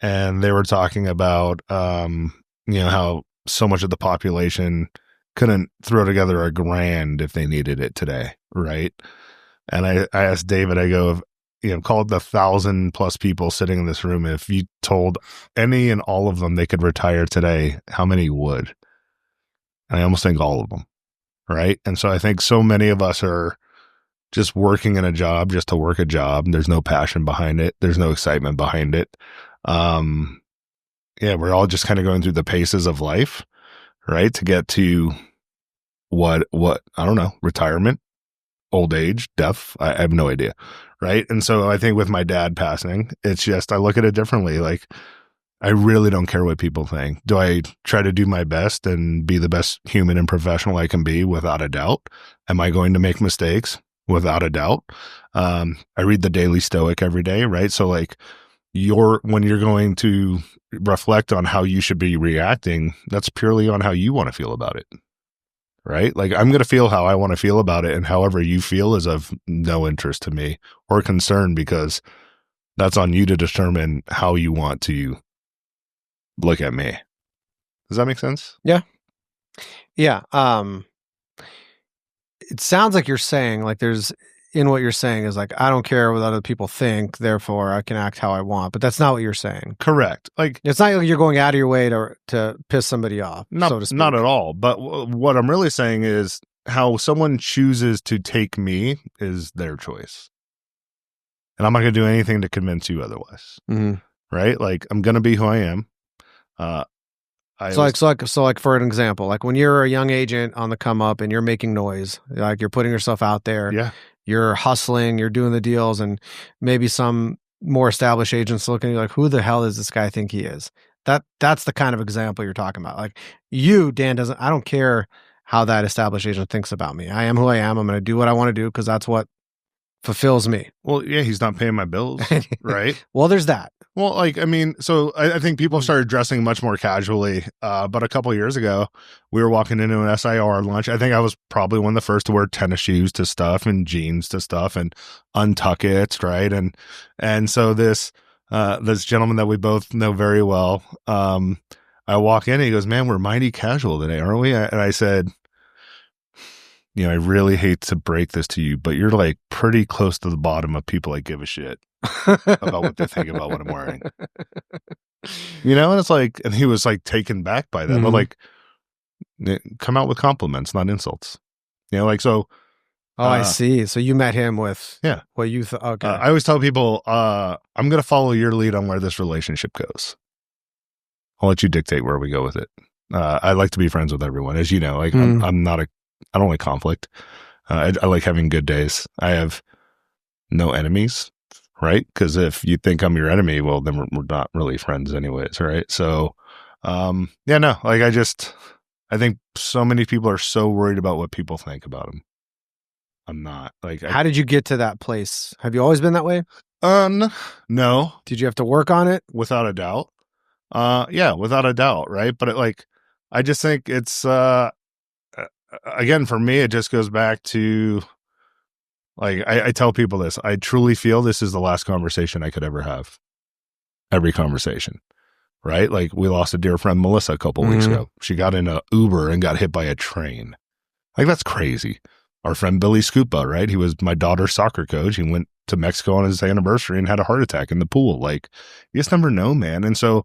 and they were talking about how so much of the population couldn't throw together $1,000 if they needed it today, right? And I asked David, I go, called the 1,000+ people sitting in this room, if you told any and all of them they could retire today, how many would? And I almost think all of them, right? And so I think so many of us are just working in a job just to work a job. There's no passion behind it. There's no excitement behind it. Um, yeah, we're all just kind of going through the paces of life, right? To get to what I don't know, retirement, old age, death. I have no idea, right? And so I think with my dad passing, it's just I look at it differently. Like I really don't care what people think. Do I try to do my best and be the best human and professional I can be? Without a doubt. Am I going to make mistakes? Without a doubt. I read the Daily Stoic every day, right? So like when you're going to reflect on how you should be reacting, that's purely on how you want to feel about it, right? Like I'm going to feel how I want to feel about it, and however you feel is of no interest to me or concern, because that's on you to determine how you want to look at me. Does that make sense? Yeah. Yeah. It sounds like you're saying, like, in what you're saying is like, I don't care what other people think, therefore I can act how I want. But that's not what you're saying. Correct. Like It's not like you're going out of your way to piss somebody off, so to speak. not at all. But what I'm really saying is how someone chooses to take me is their choice. And I'm not going to do anything to convince you otherwise. Mhm. Right? Like I'm going to be who I am. So like for an example, like when you're a young agent on the come up and you're making noise, like you're putting yourself out there, yeah. you're hustling, you're doing the deals, and maybe some more established agents looking at you like, who the hell does this guy think he is? That's the kind of example you're talking about. Like Dan I don't care how that established agent thinks about me. I am who I am. I'm going to do what I want to do because that's what fulfills me. Well, yeah, he's not paying my bills, right? Well, there's that. Well, like, I mean, so I think people started dressing much more casually. But a couple of years ago, we were walking into an SIR lunch. I think I was probably one of the first to wear tennis shoes to stuff and jeans to stuff and untuck it, right? And so this gentleman that we both know very well, I walk in and he goes, "Man, we're mighty casual today, aren't we?" And I said, I really hate to break this to you, but you're like pretty close to the bottom of people that give a shit about what they think about what I'm wearing. And it's like, and he was like taken back by that. Mhm. But like, come out with compliments, not insults. So. Oh, I see. So you met him with what you thought. Okay. I always tell people, I'm going to follow your lead on where this relationship goes. I'll let you dictate where we go with it. I like to be friends with everyone, as you know. Like, I don't like conflict. I like having good days. I have no enemies, right? Because if you think I'm your enemy, well, then we're not really friends anyways, right? So, like I think so many people are so worried about what people think about them. I'm not. Like, how did you get to that place? Have you always been that way? No. Did you have to work on it? Without a doubt. Yeah, without a doubt, right? But I just think it's again, for me, it just goes back to, like, I tell people this. I truly feel this is the last conversation I could ever have. Every conversation, right? Like, we lost a dear friend, Melissa, a couple weeks ago. She got in a Uber and got hit by a train. Like, that's crazy. Our friend Billy Scupa, right? He was my daughter's soccer coach. He went to Mexico on his anniversary and had a heart attack in the pool. Like, you just never know, man. And so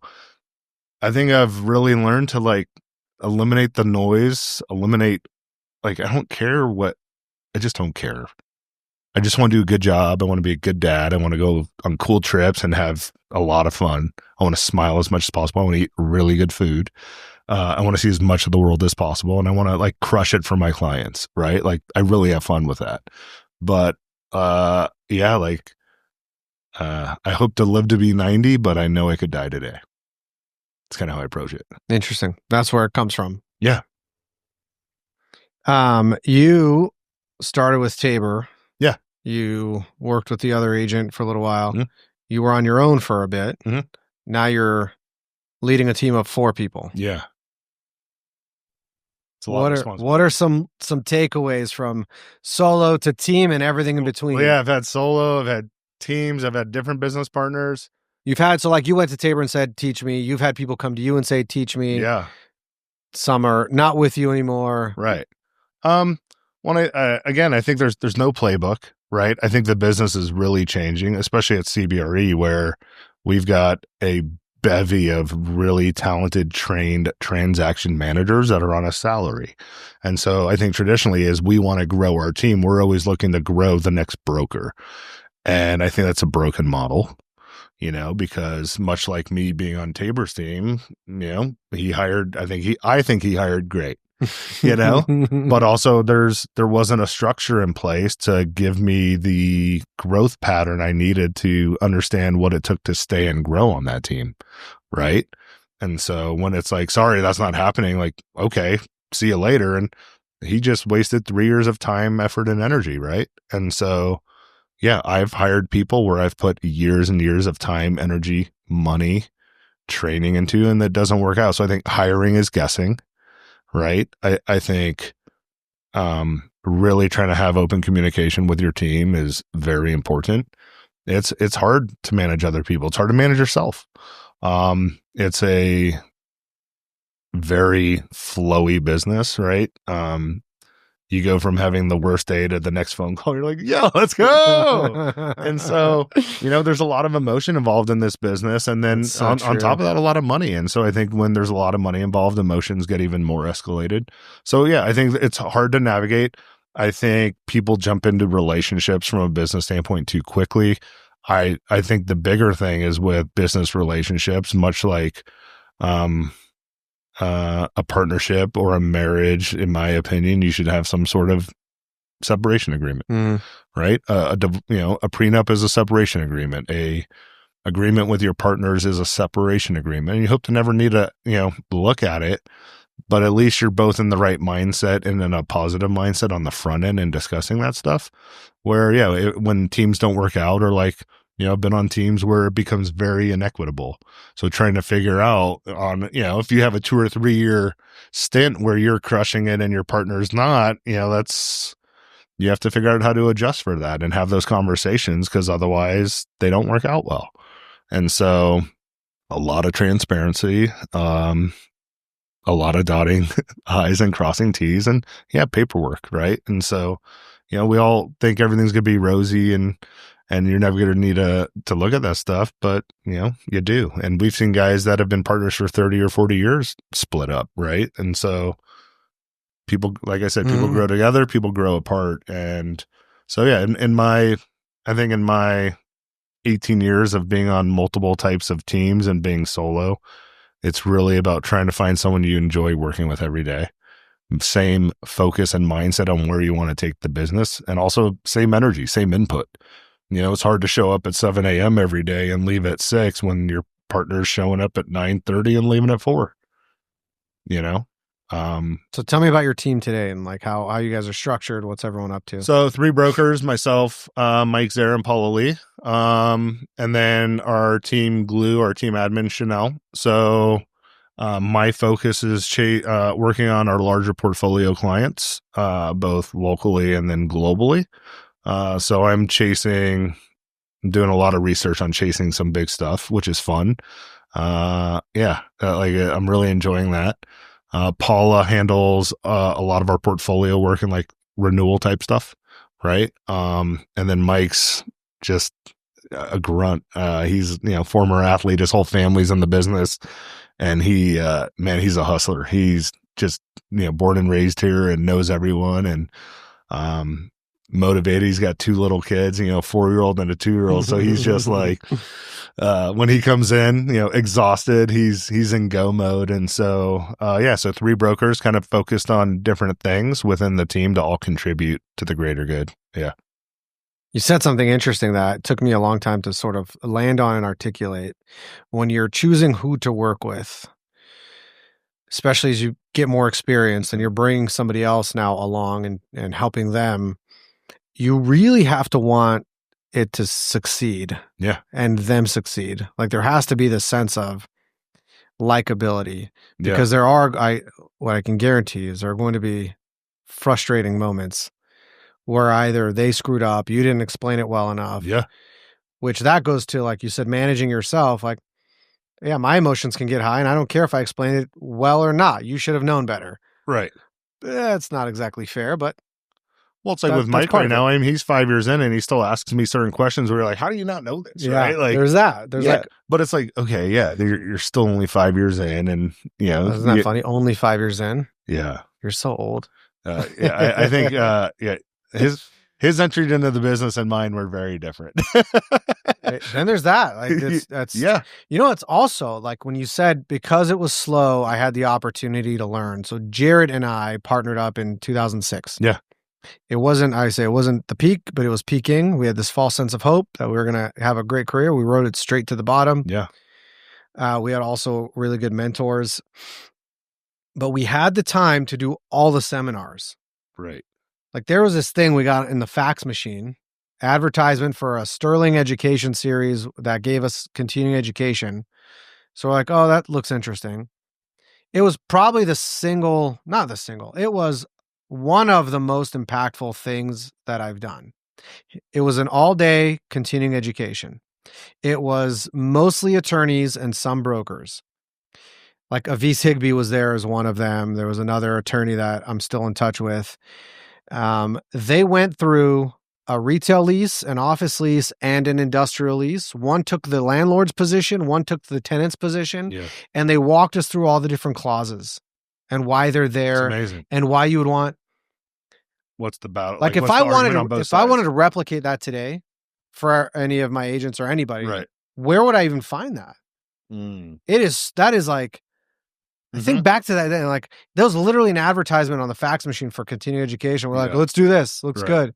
I think I've really learned to, like, eliminate the noise, like, I don't care I just don't care. I just want to do a good job. I want to be a good dad. I want to go on cool trips and have a lot of fun. I want to smile as much as possible. I want to eat really good food. I want to see as much of the world as possible. And I want to, like, crush it for my clients, right? Like, I really have fun with that. But, I hope to live to be 90, but I know I could die today. It's kind of how I approach it. Interesting. That's where it comes from. Yeah. You started with Tabor. Yeah. You worked with the other agent for a little while. Mhm. You were on your own for a bit. Mhm. Now you're leading a team of 4 people. Yeah. It's a lot of responsibility. What are some takeaways from solo to team and everything in between? Well, yeah, I've had solo, I've had teams, I've had different business partners. You've had, so like you went to Tabor and said, teach me. You've had people come to you and say, teach me. Yeah. Some are not with you anymore. Right. Again, I think there's no playbook, right? I think the business is really changing, especially at CBRE, where we've got a bevy of really talented, trained transaction managers that are on a salary. And so I think traditionally, as we want to grow our team, we're always looking to grow the next broker. And I think that's a broken model, because much like me being on Tabor's team, I think he hired great. But also there wasn't a structure in place to give me the growth pattern I needed to understand what it took to stay and grow on that team. Right. And so when it's like, sorry, that's not happening, like, okay, see you later. And he just wasted 3 years of time, effort, and energy. Right. And so, yeah, I've hired people where I've put years and years of time, energy, money, training into, and that doesn't work out. So I think hiring is guessing. Right. I think really trying to have open communication with your team is very important. It's hard to manage other people. It's hard to manage yourself. It's a very flowy business, right? You go from having the worst day to the next phone call. You're like, yeah, let's go. And so, there's a lot of emotion involved in this business. And then on top of that, a lot of money. And so I think when there's a lot of money involved, emotions get even more escalated. So yeah, I think it's hard to navigate. I think people jump into relationships from a business standpoint too quickly. I think the bigger thing is with business relationships, much like, a partnership or a marriage, in my opinion, you should have some sort of separation agreement, right? A prenup is a separation agreement. A agreement with your partners is a separation agreement. And you hope to never need to, look at it, but at least you're both in the right mindset and in a positive mindset on the front end and discussing that stuff. Where, when teams don't work out, or like, I've been on teams where it becomes very inequitable. So trying to figure out on, if you have a 2 or 3 year stint where you're crushing it and your partner's not, you have to figure out how to adjust for that and have those conversations, because otherwise they don't work out well. And so a lot of transparency, a lot of dotting I's and crossing T's, and paperwork. Right. And so, we all think everything's going to be rosy and you're never going to need to look at that stuff, but you do. And we've seen guys that have been partners for 30 or 40 years split up. Right. And so people, like I said, people grow together, people grow apart. And so, yeah, I think in my 18 years of being on multiple types of teams and being solo, it's really about trying to find someone you enjoy working with every day. Same focus and mindset on where you want to take the business, and also same energy, same input. It's hard to show up at 7 a.m. every day and leave at 6 when your partner's showing up at 9:30 and leaving at 4. So tell me about your team today and like how you guys are structured. What's everyone up to? So 3 brokers, myself, Mike Zare, and Paula Lee. And then our team glue, our team admin, Chanel. So my focus is working on our larger portfolio clients, both locally and then globally. So I'm doing a lot of research on chasing some big stuff, which is fun. I'm really enjoying that. Paula handles a lot of our portfolio work and like renewal type stuff, right? And then Mike's just a grunt. He's former athlete. His whole family's in the business, and he's a hustler. He's just born and raised here and knows everyone, and motivated. He's got 2 little kids, a 4-year-old and a 2-year-old. So he's just like, when he comes in, exhausted, he's in go mode. And so, so 3 brokers kind of focused on different things within the team to all contribute to the greater good. Yeah. You said something interesting that took me a long time to sort of land on and articulate. When you're choosing who to work with, especially as you get more experience and you're bringing somebody else now along and helping them, you really have to want it to succeed. Yeah. And them succeed. Like there has to be this sense of likability, because what I can guarantee is there are going to be frustrating moments where either they screwed up, you didn't explain it well enough. Yeah. Which that goes to, like you said, managing yourself. Like, yeah, my emotions can get high and I don't care if I explain it well or not. You should have known better. Right. It's not exactly fair, but well, it's like with Mike right now. I mean, he's 5 years in and he still asks me certain questions where you're like, how do you not know this? Yeah, right? Like, there's that. There's like, but it's like, okay, yeah, you're still only 5 years in, and you know, isn't that funny? Only 5 years in. Yeah, you're so old. Yeah, I think, his entry into the business and mine were very different. Then there's that. Like that's yeah. You know, it's also like when you said because it was slow, I had the opportunity to learn. So Jared and I partnered up in 2006. Yeah. It wasn't the peak, but it was peaking. We had this false sense of hope that we were going to have a great career. We rode it straight to the bottom. Yeah. We had also really good mentors, but we had the time to do all the seminars. Right. Like there was this thing we got in the fax machine, advertisement for a Sterling education series that gave us continuing education. So we're like, oh, that looks interesting. It was probably it was one of the most impactful things that I've done. It was an all-day continuing education. It was mostly attorneys and some brokers. Like Avis Higbee was there as one of them. There was another attorney that I'm still in touch with. They went through a retail lease, an office lease, and an industrial lease. One took the landlord's position, one took the tenant's position, and they walked us through all the different clauses and why they're there, and why you would want. What's the battle? Like if I wanted to replicate that today for any of my agents or anybody, right? Where would I even find that? That is like. I think back to that day, like there was literally an advertisement on the fax machine for continuing education. We're like, let's do this. Looks good.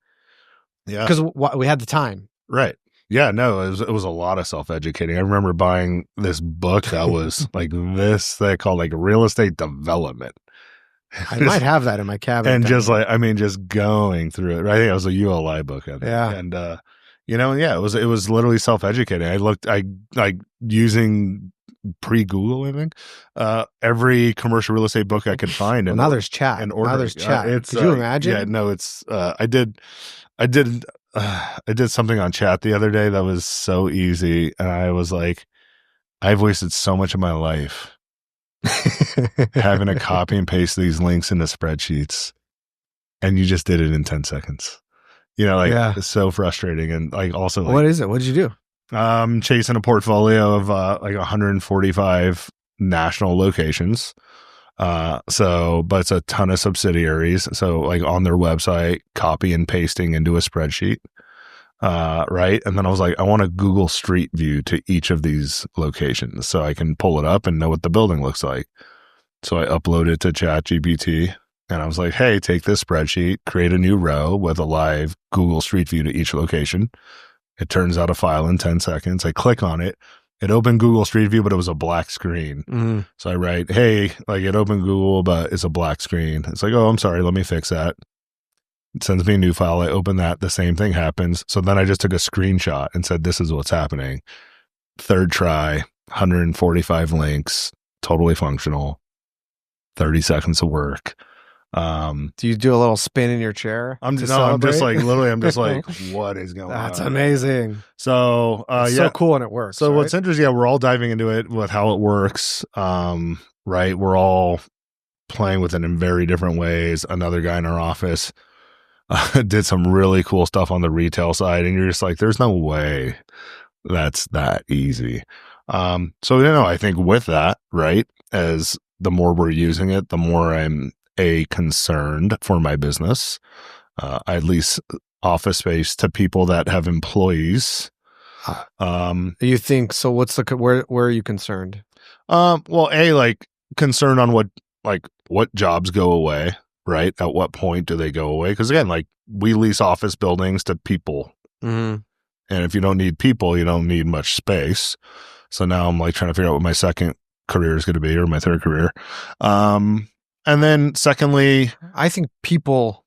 Yeah. Because we had the time. Right. Yeah. No, it was a lot of self-educating. I remember buying this book that was like this, they called like real estate development. I might have that in my cabinet. And just going through it. Right? I think it was a ULI book. Yeah. And, it was literally self-educating. I using pre-Google, I think, every commercial real estate book I could find. Well, now there's chat. And order. Now there's chat. Could you imagine? Yeah, no, it's, I did something on chat the other day that was so easy. And I was like, I've wasted so much of my life having to copy and paste these links into spreadsheets. And you just did it in 10 seconds. It's so frustrating. And like, also, what is it? What did you do? Chasing a portfolio of like 145 national locations. But it's a ton of subsidiaries. So like on their website, copy and pasting into a spreadsheet. Right. And then I was like, I want a Google Street View to each of these locations so I can pull it up and know what the building looks like. So I uploaded to ChatGPT and I was like, hey, take this spreadsheet, create a new row with a live Google Street View to each location. It turns out a file in 10 seconds. I click on it. It opened Google Street View, but it was a black screen. Mm-hmm. So I write, hey, like it opened Google, but it's a black screen. It's like, oh, I'm sorry. Let me fix that. It sends me a new file. I open that. The same thing happens. So then I just took a screenshot and said, this is what's happening. Third try, 145 links, totally functional, 30 seconds of work. Do you do a little spin in your chair? I'm just like, what is going on? That's amazing. So, so cool. And it works. So what's interesting, we're all diving into it with how it works. Right. We're all playing with it in very different ways. Another guy in our office did some really cool stuff on the retail side. And you're just like, there's no way that's that easy. I think with that, right, as the more we're using it, the more I'm concerned for my business. I lease office space to people that have employees. You think so? Where are you concerned? Concerned on what jobs go away, right? At what point do they go away? Because again, like we lease office buildings to people, and if you don't need people, you don't need much space. So now I'm like trying to figure out what my second career is going to be or my third career. And then secondly, I think people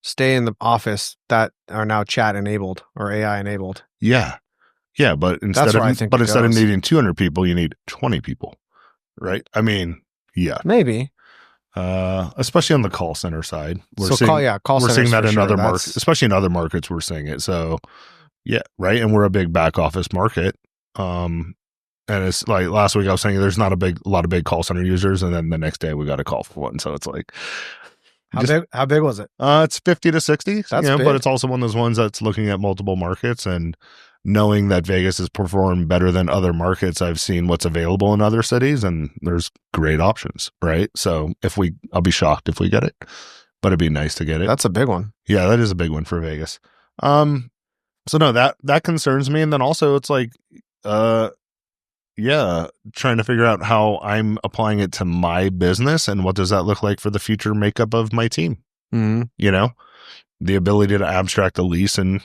stay in the office that are now chat enabled or AI enabled. yeah. Yeah, but That's where I think it instead of goes. needing 200 people, you need 20 people, right? I mean, yeah. Maybe. Especially on the call center side. Call We're centers seeing that for in sure. other markets, especially in other markets we're seeing it. So, yeah, right? And we're a big back office market. And it's like last week I was saying there's not a lot of big call center users, and then the next day we got a call for one. So it's like, how big was it? It's 50 to 60. That's big. But it's also one of those ones that's looking at multiple markets and knowing that Vegas has performed better than other markets. I've seen what's available in other cities, and there's great options, right? So I'll be shocked if we get it, but it'd be nice to get it. That's a big one. Yeah, that is a big one for Vegas. So no, that concerns me. And then also it's like, yeah, trying to figure out how I'm applying it to my business and what does that look like for the future makeup of my team. Mm-hmm. The ability to abstract a lease in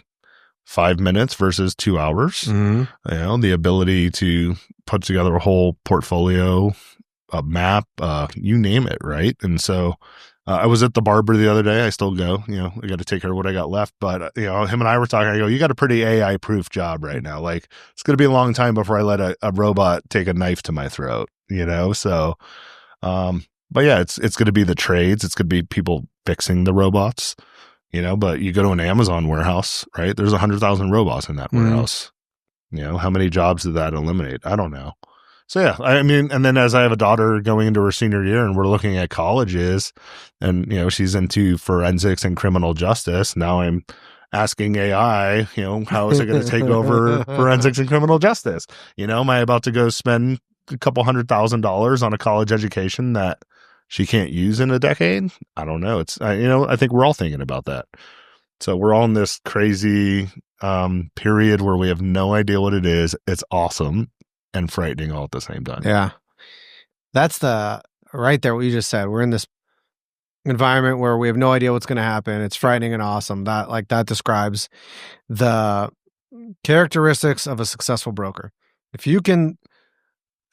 5 minutes versus 2 hours. Mm-hmm. The ability to put together a whole portfolio, a map, you name it, right? And so I was at the barber the other day. I still go, I got to take care of what I got left. But, him and I were talking. I go, you got a pretty AI proof job right now. Like, it's going to be a long time before I let a robot take a knife to my throat, So, but yeah, it's going to be the trades. It's going to be people fixing the robots, but you go to an Amazon warehouse, right? There's 100,000 robots in that warehouse. How many jobs did that eliminate? I don't know. So yeah, I mean, and then as I have a daughter going into her senior year and we're looking at colleges and, she's into forensics and criminal justice. Now I'm asking AI, how is it going to take over forensics and criminal justice? Am I about to go spend a couple $100,000 on a college education that she can't use in a decade? I don't know. I think we're all thinking about that. So we're all in this crazy period where we have no idea what it is. It's awesome and frightening all at the same time. Yeah. That's right there, what you just said. We're in this environment where we have no idea what's going to happen. It's frightening and awesome. That describes the characteristics of a successful broker. If you can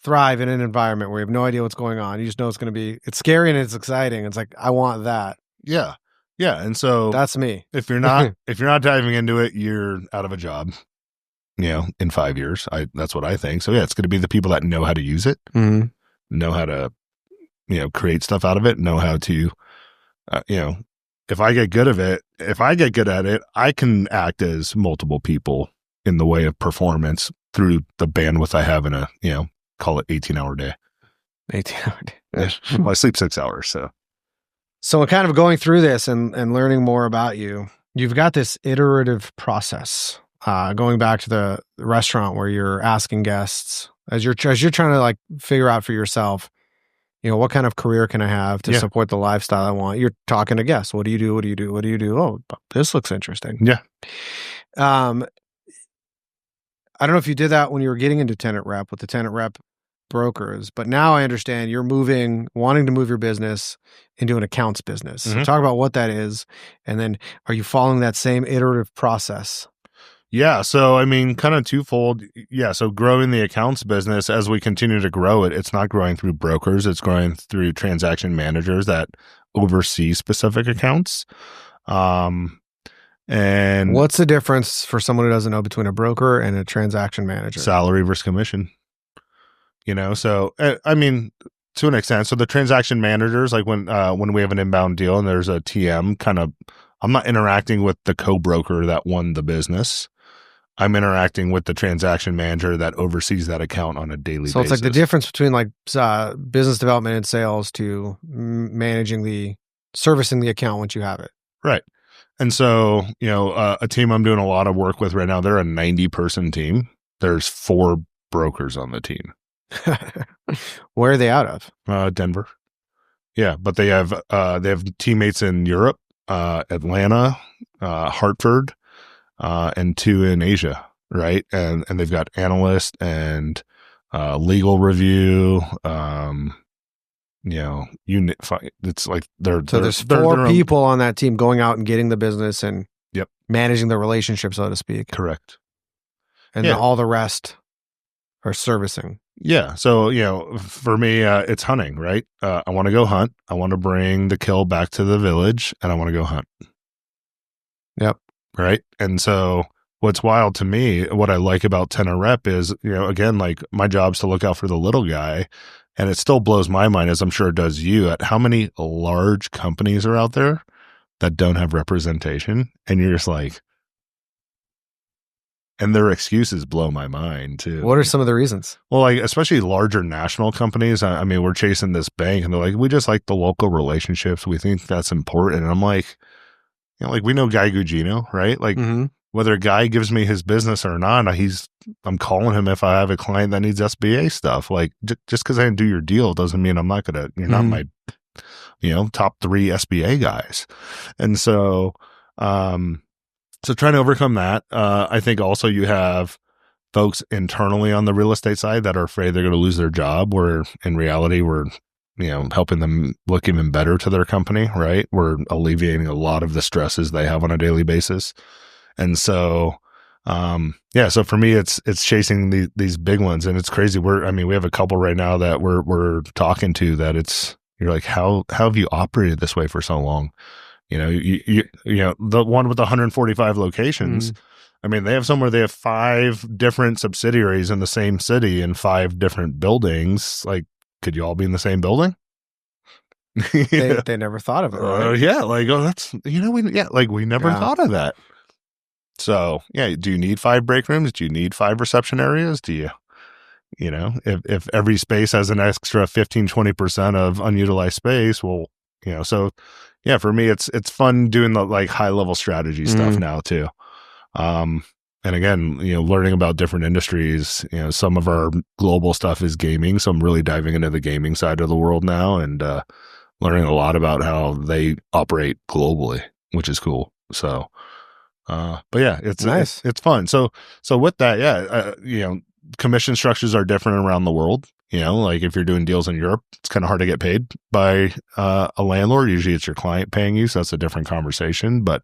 thrive in an environment where you have no idea what's going on, you just know it's scary and it's exciting. It's like, I want that. Yeah. Yeah. And so that's me. If you're not diving into it, you're out of a job. In 5 years, that's what I think. So yeah, it's going to be the people that know how to use it, know how to, create stuff out of it, know how to, if I get good at it, I can act as multiple people in the way of performance through the bandwidth I have in a, call it 18-hour day. 18-hour day. Yeah. Well, I sleep 6 hours. So kind of going through this and learning more about you've got this iterative process. Going back to the restaurant where you're asking guests as you're trying to like figure out for yourself, what kind of career can I have to support the lifestyle I want? You're talking to guests. What do you do? What do you do? What do you do? Oh, this looks interesting. Yeah. I don't know if you did that when you were getting into tenant rep with the tenant rep brokers, but now I understand you're wanting to move your business into an accounts business. So talk about what that is. And then are you following that same iterative process? Yeah. So, I mean, kind of twofold. Yeah. So growing the accounts business, as we continue to grow it, it's not growing through brokers. It's growing through transaction managers that oversee specific accounts. And what's the difference for someone who doesn't know between a broker and a transaction manager? Salary versus commission. So, I mean, to an extent. So the transaction managers, like when we have an inbound deal and there's a TM, I'm not interacting with the co-broker that won the business. I'm interacting with the transaction manager that oversees that account on a daily basis. So it's like the difference between like business development and sales to servicing the account once you have it. Right. And so, a team I'm doing a lot of work with right now, they're a 90-person team. There's 4 brokers on the team. Where are they out of? Denver. Yeah, but they have teammates in Europe, Atlanta, Hartford, and 2 in Asia, right? And they've got analysts and legal review. It's like there's 4 people on that team going out and getting the business and managing the relationship, so to speak. Correct. And all the rest are servicing. Yeah. So, for me, it's hunting, right? I want to go hunt. I want to bring the kill back to the village and I want to go hunt. Yep. Right. And so, what's wild to me, what I like about 10 a rep is, again, like my job's to look out for the little guy. And it still blows my mind, as I'm sure it does you, at how many large companies are out there that don't have representation. And you're just like, and their excuses blow my mind too. What are some of the reasons? Well, like especially larger national companies. I mean, we're chasing this bank, and they're like, we just like the local relationships. We think that's important. And I'm like, like we know Guy Gugino, right? Like Mm-hmm. whether Guy gives me his business or not, I'm calling him if I have a client that needs SBA stuff. Like just because I didn't do your deal doesn't mean I'm not gonna. You're not my, top 3 SBA guys, and so, so trying to overcome that. I think also you have folks internally on the real estate side that are afraid they're going to lose their job, where in reality we're helping them look even better to their company, right? We're alleviating a lot of the stresses they have on a daily basis. And so so for me it's chasing these big ones, and it's crazy. We have a couple right now that we're talking to that you're like, how have you operated this way for so long? The one with the 145 locations, they have 5 different subsidiaries in the same city in 5 different buildings. Like, could you all be in the same building? They never thought of it, right? Yeah. Like, that's, we never thought of that. So, yeah. Do you need 5 break rooms? Do you need 5 reception areas? Do you, if every space has an extra 15-20% of unutilized space, well, so yeah, for me, it's fun doing the like high level strategy stuff now too. And again, learning about different industries. Some of our global stuff is gaming, so I'm really diving into the gaming side of the world now, and learning a lot about how they operate globally, which is cool. So, but yeah, it's nice. It's fun. So with that, commission structures are different around the world. Like if you're doing deals in Europe, it's kind of hard to get paid by a landlord. Usually it's your client paying you. So that's a different conversation. But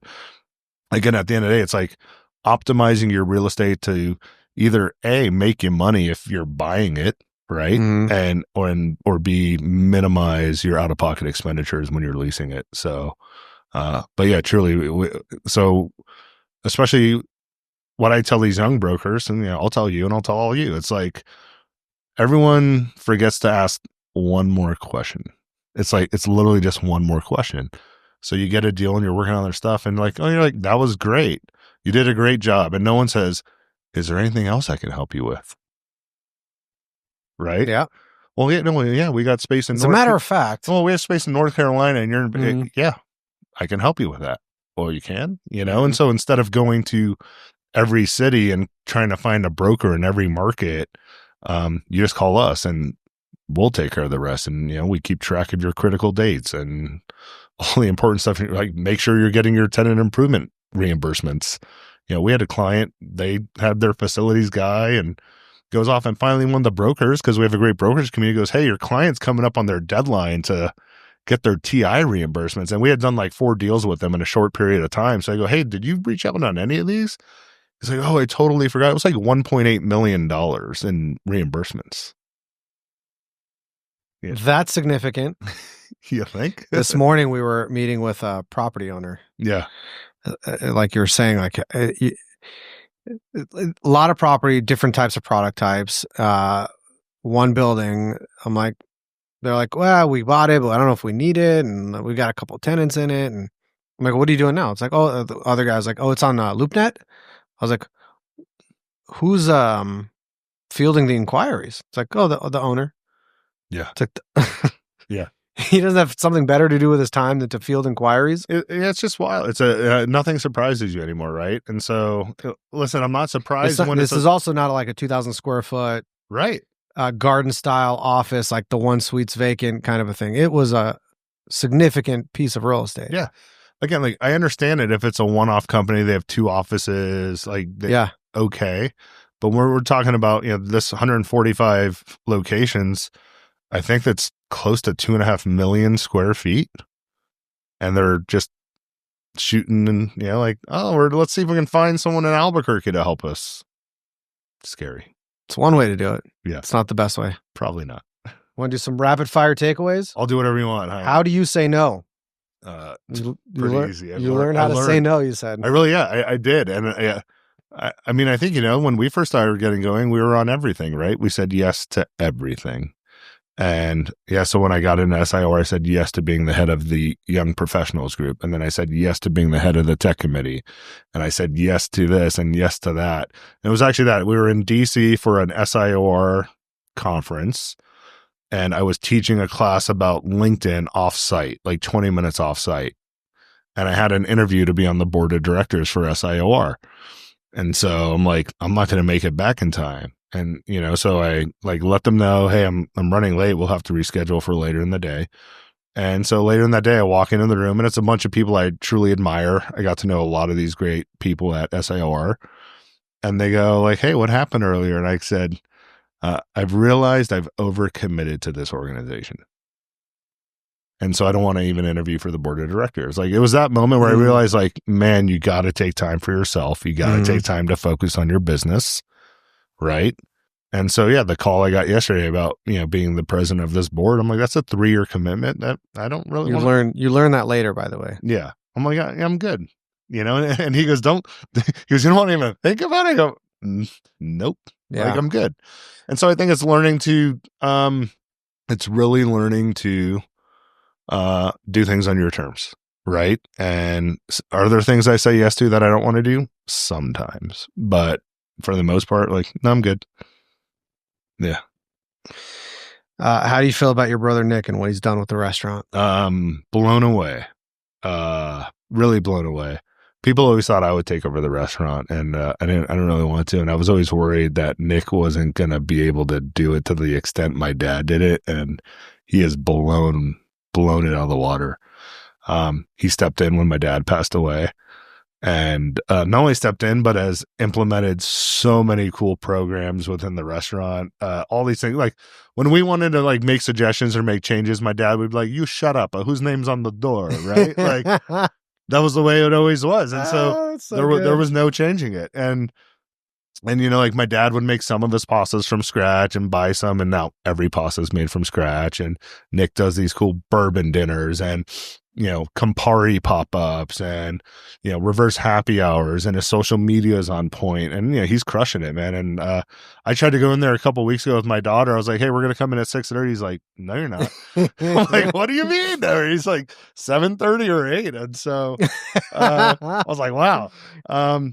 again, at the end of the day, it's like optimizing your real estate to either A, make you money if you're buying it, right? And, or B, minimize your out of pocket expenditures when you're leasing it. So, but yeah, truly. So especially what I tell these young brokers, and I'll tell you and I'll tell all you, it's like, everyone forgets to ask one more question. It's literally just one more question. So you get a deal and you're working on their stuff and you're like, that was great. You did a great job. And no one says, is there anything else I can help you with? Right? Yeah. Well, we got space in As a matter of fact. Well, we have space in North Carolina and you're, yeah, I can help you with that. Well, you can, and so instead of going to every city and trying to find a broker in every market, you just call us and we'll take care of the rest. And, we keep track of your critical dates and all the important stuff. Like, make sure you're getting your tenant improvement reimbursements. We had a client, they had their facilities guy and goes off and finally one of the brokers, because we have a great brokerage community, goes, hey, your client's coming up on their deadline to get their TI reimbursements. And we had done like 4 deals with them in a short period of time. So I go, hey, did you reach out on any of these? He's like, oh, I totally forgot. It was like $1.8 million in reimbursements. Yeah. That's significant. You think? This morning we were meeting with a property owner. Yeah. Like you were saying, like a lot of property, different types of product types. One building, they're like, well, we bought it, but I don't know if we need it. And we got a couple tenants in it. And I'm like, what are you doing now? It's like, oh, the other guy's like, oh, it's on LoopNet. I was like, who's fielding the inquiries? It's like, oh, the owner. Yeah. It's like, yeah. He doesn't have something better to do with his time than to field inquiries. It's just wild. It's nothing surprises you anymore, right? And so, listen, I'm not surprised this is also not like a 2,000 square foot, right, garden style office, like the one suite's vacant kind of a thing. It was a significant piece of real estate. Yeah. Again, like I understand it if it's a one-off company, they have 2 offices, okay. But when we're talking about, this 145 locations, I think that's close to 2.5 million square feet. And they're just shooting and, let's see if we can find someone in Albuquerque to help us. Scary. It's one way to do it. Yeah. It's not the best way. Probably not. Want to do some rapid fire takeaways? I'll do whatever you want. How do you say no? It's You pretty easy. learned how to say no, you said. I did. And I mean, I think, when we first started getting going, we were on everything, right? We said yes to everything. And so when I got into SIOR, I said yes to being the head of the young professionals group. And then I said yes to being the head of the tech committee. And I said yes to this and yes to that. And it was actually that we were in DC for an SIOR conference. And I was teaching a class about LinkedIn offsite, like 20 minutes offsite. And I had an interview to be on the board of directors for SIOR. And so I'm like, I'm not going to make it back in time. And, so I let them know, hey, I'm running late. We'll have to reschedule for later in the day. And so later in that day, I walk into the room and it's a bunch of people I truly admire. I got to know a lot of these great people at SIOR. And they go like, hey, what happened earlier? And I said, I've realized I've overcommitted to this organization. And so I don't want to even interview for the board of directors. Like, it was that moment where I realized, like, man, you got to take time for yourself. You got to take time to focus on your business. Right. And so, the call I got yesterday about, being the president of this board, I'm like, that's a 3-year commitment that I don't really You learn that later, by the way. Yeah. I'm like, I'm good. And he goes, you don't even think about it? I go, nope. Yeah. Like, I'm good. And so I think it's learning to, it's really learning to do things on your terms. Right. And are there things I say yes to that I don't want to do? Sometimes. But for the most part, like, no, I'm good. Yeah. How do you feel about your brother Nick and what he's done with the restaurant? Blown away. Really blown away. People always thought I would take over the restaurant, and I don't really want to. And I was always worried that Nick wasn't going to be able to do it to the extent my dad did it, and he has blown it out of the water. He stepped in when my dad passed away, and not only stepped in, but has implemented so many cool programs within the restaurant. All these things, like when we wanted to like make suggestions or make changes, my dad would be like, "You shut up! Whose name's on the door?" Right? Like that was the way it always was, and so there was no changing it. And like my dad would make some of his pastas from scratch and buy some, and now every pasta is made from scratch. And Nick does these cool bourbon dinners and Campari pop-ups and reverse happy hours, and his social media is on point, and he's crushing it, man. And I tried to go in there a couple of weeks ago with my daughter. I was like, hey, we're gonna come in at 6:30. He's like, no, you're not. I'm like, what do you mean? No, he's like 7:30 or 8. And so I was like, wow.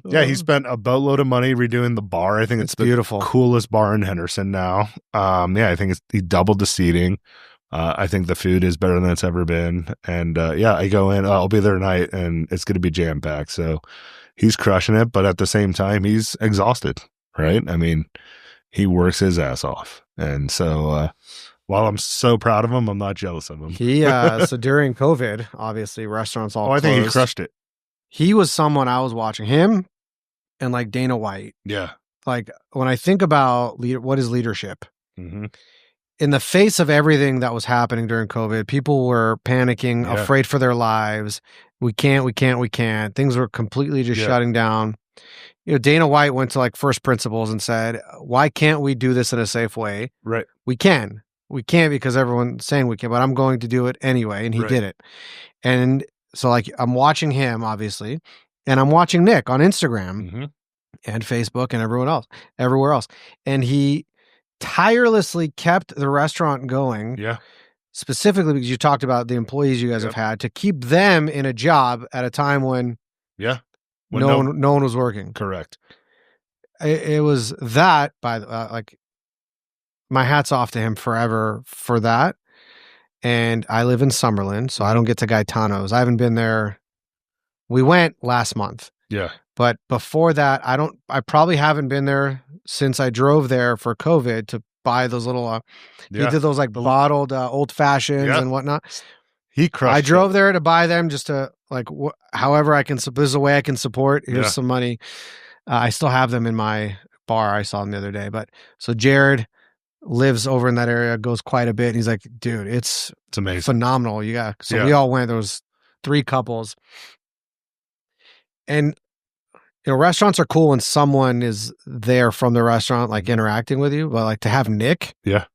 He spent a boatload of money redoing the bar. I think it's the beautiful, coolest bar in Henderson now. I think he doubled the seating. I think the food is better than it's ever been. And I go in, I'll be there tonight, and it's going to be jam-packed. So he's crushing it, but at the same time, he's exhausted, right? I mean, he works his ass off. And so while I'm so proud of him, I'm not jealous of him. So during COVID, obviously, restaurants all closed. I think he crushed it. He was someone I was watching, him and like Dana White. Yeah. Like when I think about what is leadership, in the face of everything that was happening during COVID, people were panicking, afraid for their lives. We can't. Things were completely just shutting down. Dana White went to like first principles and said, why can't we do this in a safe way? Right. We can because everyone's saying we can, but I'm going to do it anyway. And he did it. And so like, I'm watching him obviously, and I'm watching Nick on Instagram and Facebook and everywhere else. And he tirelessly kept the restaurant going. Yeah. Specifically because you talked about the employees you guys have had to keep them in a job at a time when no one was working. Correct. It was that like my hat's off to him forever for that. And I live in Summerlin, so I don't get to Gaetano's. I haven't been there. We went last month. Yeah. But before that, I probably haven't been there since I drove there for COVID to buy those little, he did those like bottled old fashions and whatnot. He crushed I drove there to buy them just to like, however I can, this is a way I can support. Here's some money. I still have them in my bar. I saw them the other day. But so Jared lives over in that area, goes quite a bit. And he's like, dude, it's amazing. Phenomenal. We all went, there was 3 couples. And restaurants are cool when someone is there from the restaurant, like interacting with you, but like to have Nick, Yeah.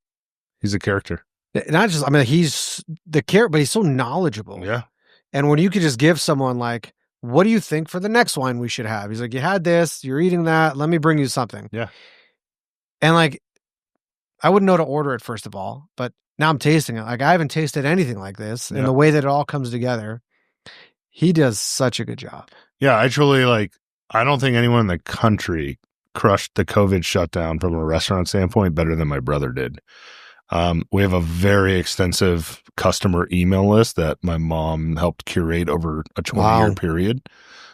He's a character. not just, I mean, he's the character, but he's so knowledgeable. Yeah. And when you could just give someone like, what do you think for the next wine we should have? He's like, you had this, you're eating that. Let me bring you something. Yeah. And like, I wouldn't know to order it, first of all, but now I'm tasting it. Like, I haven't tasted anything like this, and the way that it all comes together. He does such a good job. Yeah. I truly I don't think anyone in the country crushed the COVID shutdown from a restaurant standpoint better than my brother did. We have a very extensive customer email list that my mom helped curate over a 20-year period.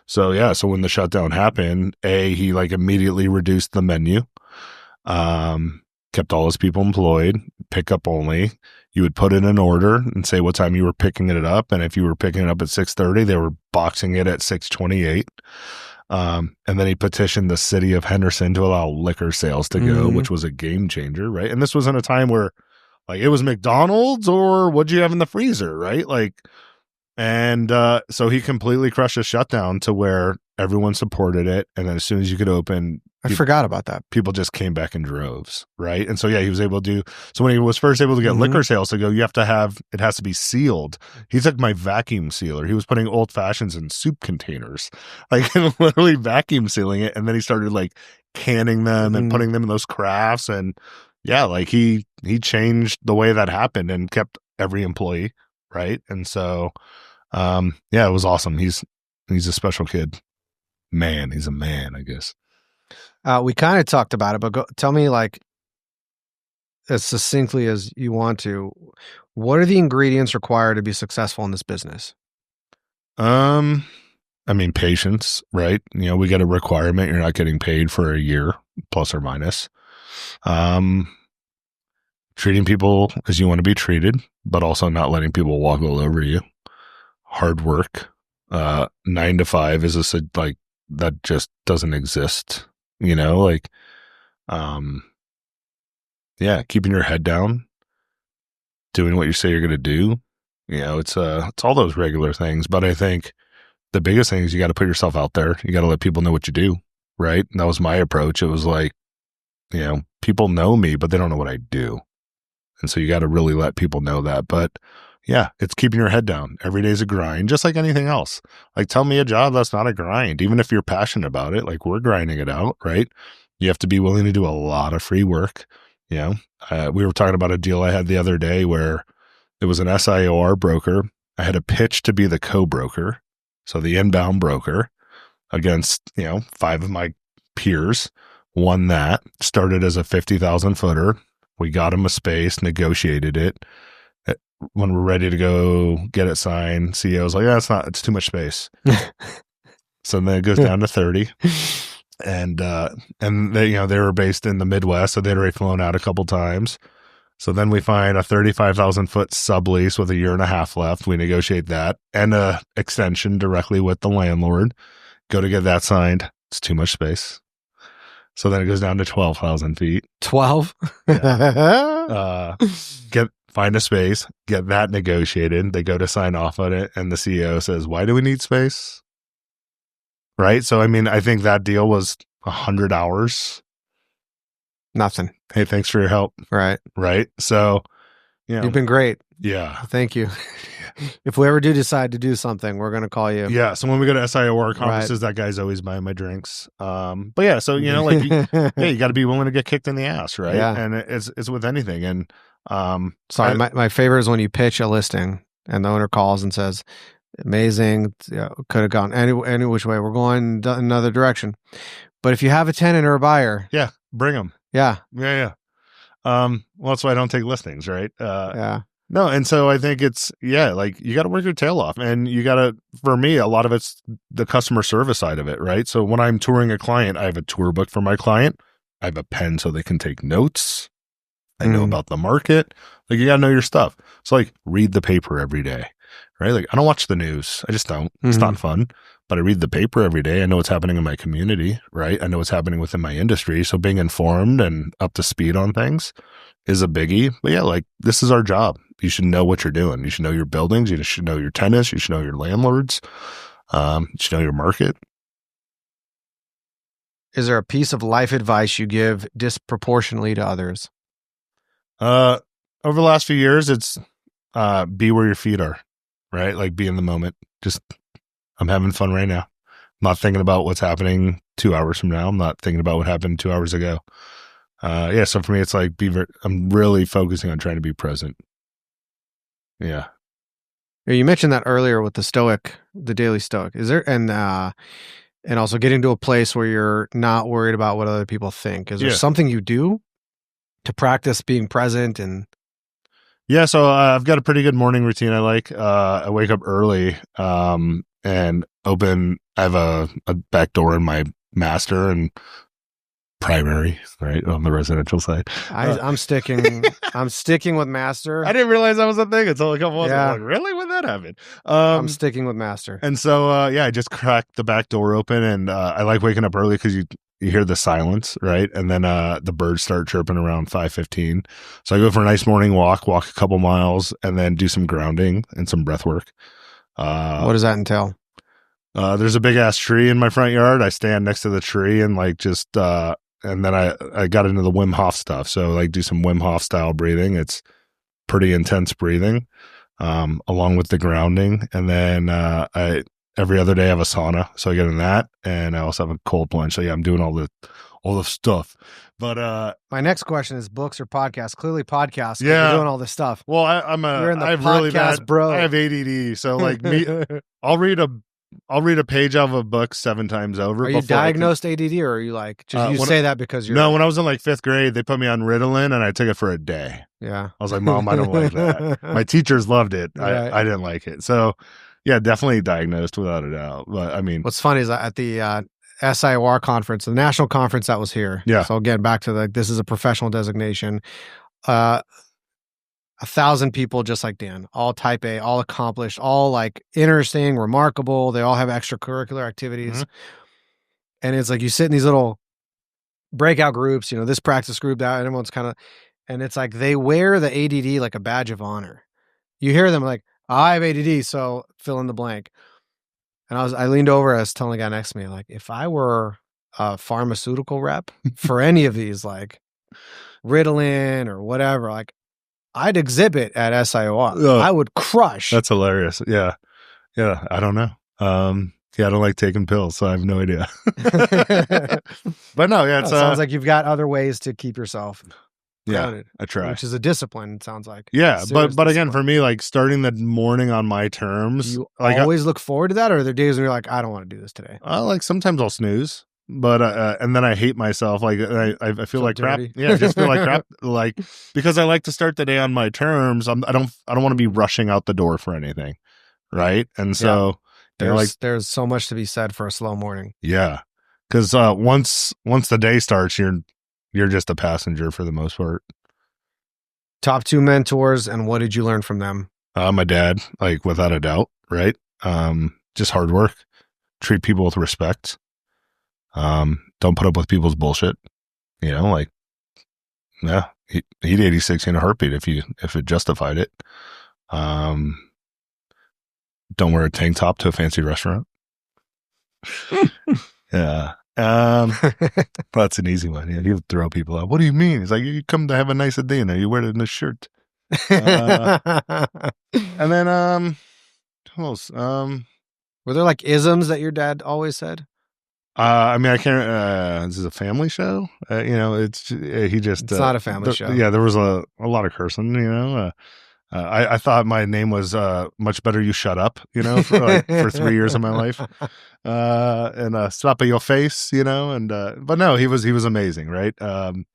So yeah, so when the shutdown happened, he immediately reduced the menu, kept all his people employed, pickup only. You would put in an order and say what time you were picking it up, and if you were picking it up at 6:30, they were boxing it at 6:28. And then he petitioned the city of Henderson to allow liquor sales to go, which was a game changer, right? And this was in a time where it was McDonald's or what'd you have in the freezer, right? So he completely crushed the shutdown to where everyone supported it. And then as soon as you could open, I forgot about that. People just came back in droves, right? And so, yeah, he was able to so when he was first able to get liquor sales to go, it has to be sealed. He took my vacuum sealer. He was putting old fashions in soup containers, literally vacuum sealing it. And then he started canning them and putting them in those crafts. And yeah, he changed the way that happened and kept every employee, right? And so, yeah, it was awesome. He's a special kid. Man, he's a man, I guess. We kind of talked about it, but tell me as succinctly as you want to, what are the ingredients required to be successful in this business? I mean, patience, right? We get a requirement. You're not getting paid for a year, plus or minus. Treating people as you want to be treated, but also not letting people walk all over you. Hard work. 9 to 5 is that just doesn't exist. Keeping your head down, doing what you say you're going to do. It's all those regular things. But I think the biggest thing is you got to put yourself out there. You got to let people know what you do, right? And that was my approach. It was people know me, but they don't know what I do. And so you got to really let people know that. But yeah, it's keeping your head down. Every day's a grind, just like anything else. Tell me a job that's not a grind. Even if you're passionate about it, we're grinding it out, right? You have to be willing to do a lot of free work. We were talking about a deal I had the other day where it was an SIOR broker. I had a pitch to be the co-broker, so the inbound broker, against 5 of my peers. Won that. Started as a 50,000 footer. We got him a space, negotiated it. When we're ready to go get it signed, CEO was like, "Yeah, it's too much space." So then it goes down to 30. And they were based in the Midwest, so they'd already flown out a couple times. So then we find a 35,000 foot sublease with a year and a half left. We negotiate that and a extension directly with the landlord. Go to get that signed. It's too much space. So then it goes down to 12,000 feet. 12? Yeah. Find a space, get that negotiated. They go to sign off on it, and the CEO says, "Why do we need space?" Right? So, I mean, I think that deal was 100 hours. Nothing. Hey, thanks for your help. Right. Right? So, you've been great. Yeah. Thank you. If we ever do decide to do something, we're going to call you. Yeah. So when we go to SIOR conferences, that guy's always buying my drinks. But yeah, so, you got to be willing to get kicked in the ass, right? Yeah. And it's with anything. And, sorry, my favorite is when you pitch a listing and the owner calls and says, "Amazing. Could have gone any which way. We're going another direction. But if you have a tenant or a buyer." Yeah. Bring them. Yeah. Yeah. Well, that's why I don't take listings, right? Yeah. No, and so I think it's, you got to work your tail off, and you got to, for me, a lot of it's the customer service side of it, right? So when I'm touring a client, I have a tour book for my client. I have a pen so they can take notes. I know about the market. You got to know your stuff. So read the paper every day, right? I don't watch the news. I just don't. It's not fun. But I read the paper every day. I know what's happening in my community, right? I know what's happening within my industry. So being informed and up to speed on things is a biggie. But yeah, this is our job. You should know what you're doing. You should know your buildings. You should know your tenants. You should know your landlords. You should know your market. Is there a piece of life advice you give disproportionately to others? Over the last few years, it's be where your feet are, right? Like be in the moment. Just I'm having fun right now. I'm not thinking about what's happening 2 hours from now. I'm not thinking about what happened 2 hours ago. So for me, it's like I'm really focusing on trying to be present. Yeah. You mentioned that earlier with the daily stoic. Is there and also getting to a place where you're not worried about what other people think. Is there something you do to practice being present? And yeah, so I've got a pretty good morning routine. I like I wake up early and open. I have a back door in my master and primary, right, on the residential side. I'm sticking with master. I didn't realize that was a thing until a couple months ago. Like, really? When that happened? I'm sticking with master. And so, I just cracked the back door open, and I like waking up early because you hear the silence, right? And then the birds start chirping around 5:15. So I go for a nice morning walk a couple miles, and then do some grounding and some breath work. What does that entail? There's a big ass tree in my front yard. I stand next to the tree and and then I got into the Wim Hof stuff. So like do some Wim Hof style breathing. It's pretty intense breathing, along with the grounding. And then every other day I have a sauna. So I get in that, and I also have a cold plunge. So yeah, I'm doing all the stuff. But my next question is books or podcasts. Clearly podcasts. Yeah. You're doing all this stuff. Well, I have really bad, bro. I have ADD. So like I'll read a page out of a book 7 times over. Are you diagnosed ADD, or are you like just say that because you're? No, when I was in like 5th grade, they put me on Ritalin, and I took it for a day. Yeah, I was like, Mom, I don't like that. My teachers loved it. Right. I didn't like it. So, yeah, definitely diagnosed without a doubt. But I mean, what's funny is at the SIOR conference, the national conference that was here. Yeah. So again, back to this is a professional designation. 1,000 people just like Dan, all type A, all accomplished, all like interesting, remarkable. They all have extracurricular activities. Mm-hmm. And it's like you sit in these little breakout groups, this practice group, that, and everyone's kind of, and it's like they wear the ADD like a badge of honor. You hear them like, I have ADD, so fill in the blank. And I leaned over, I was telling the guy next to me, like, if I were a pharmaceutical rep for any of these, like Ritalin or whatever, like, I'd exhibit at SIOR. Oh, I would crush. That's hilarious. Yeah. Yeah. I don't know. I don't like taking pills, so I have no idea. But no, yeah, it sounds like you've got other ways to keep yourself grounded. I try. Which is a discipline, it sounds like. Yeah, but again, for me, like starting the morning on my terms. You like always look forward to that, or are there days where you're like, I don't want to do this today? Like sometimes I'll snooze. But and then I hate myself. Like I feel like dirty. crap. Yeah, I just feel like crap. Like because I like to start the day on my terms. I don't want to be rushing out the door for anything, right? And so there's so much to be said for a slow morning. Yeah, because once the day starts, you're just a passenger for the most part. Top 2 mentors, and what did you learn from them? My dad, like without a doubt, right? Just hard work, treat people with respect. Don't put up with people's bullshit. Like, yeah, he'd 86 in a heartbeat if it justified it. Don't wear a tank top to a fancy restaurant. Yeah. That's an easy one. Yeah, he'll throw people out. What do you mean? He's like, you come to have a nice dinner, you wear it in a shirt. And then, who else? Were there like isms that your dad always said? I mean, I can't. This is a family show. It's It's not a family show. Yeah, there was a lot of cursing. I thought my name was much better. You shut up. For 3 years of my life, and slap at your face. And but no, he was amazing, right? And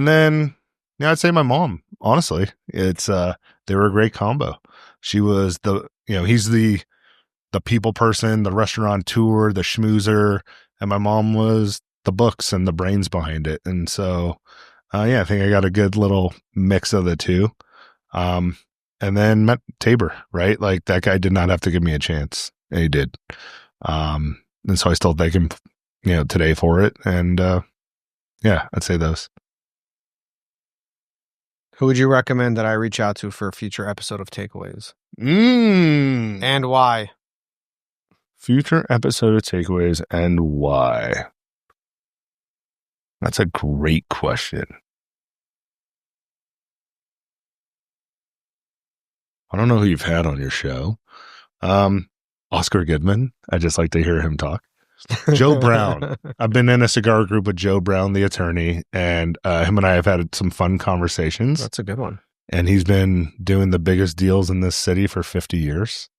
then I'd say my mom. Honestly, it's they were a great combo. She was he's the people person, the restaurateur, the schmoozer. And my mom was the books and the brains behind it. And so, I think I got a good little mix of the two. And then met Tabor, right? Like that guy did not have to give me a chance. And he did. And so I still thank him, today for it. And I'd say those. Who would you recommend that I reach out to for a future episode of Takeaways? And why? Future episode of Takeaways and why? That's a great question. I don't know who you've had on your show. Oscar Goodman. I just like to hear him talk. Joe Brown. I've been in a cigar group with Joe Brown, the attorney, and him and I have had some fun conversations. That's a good one. And he's been doing the biggest deals in this city for 50 years.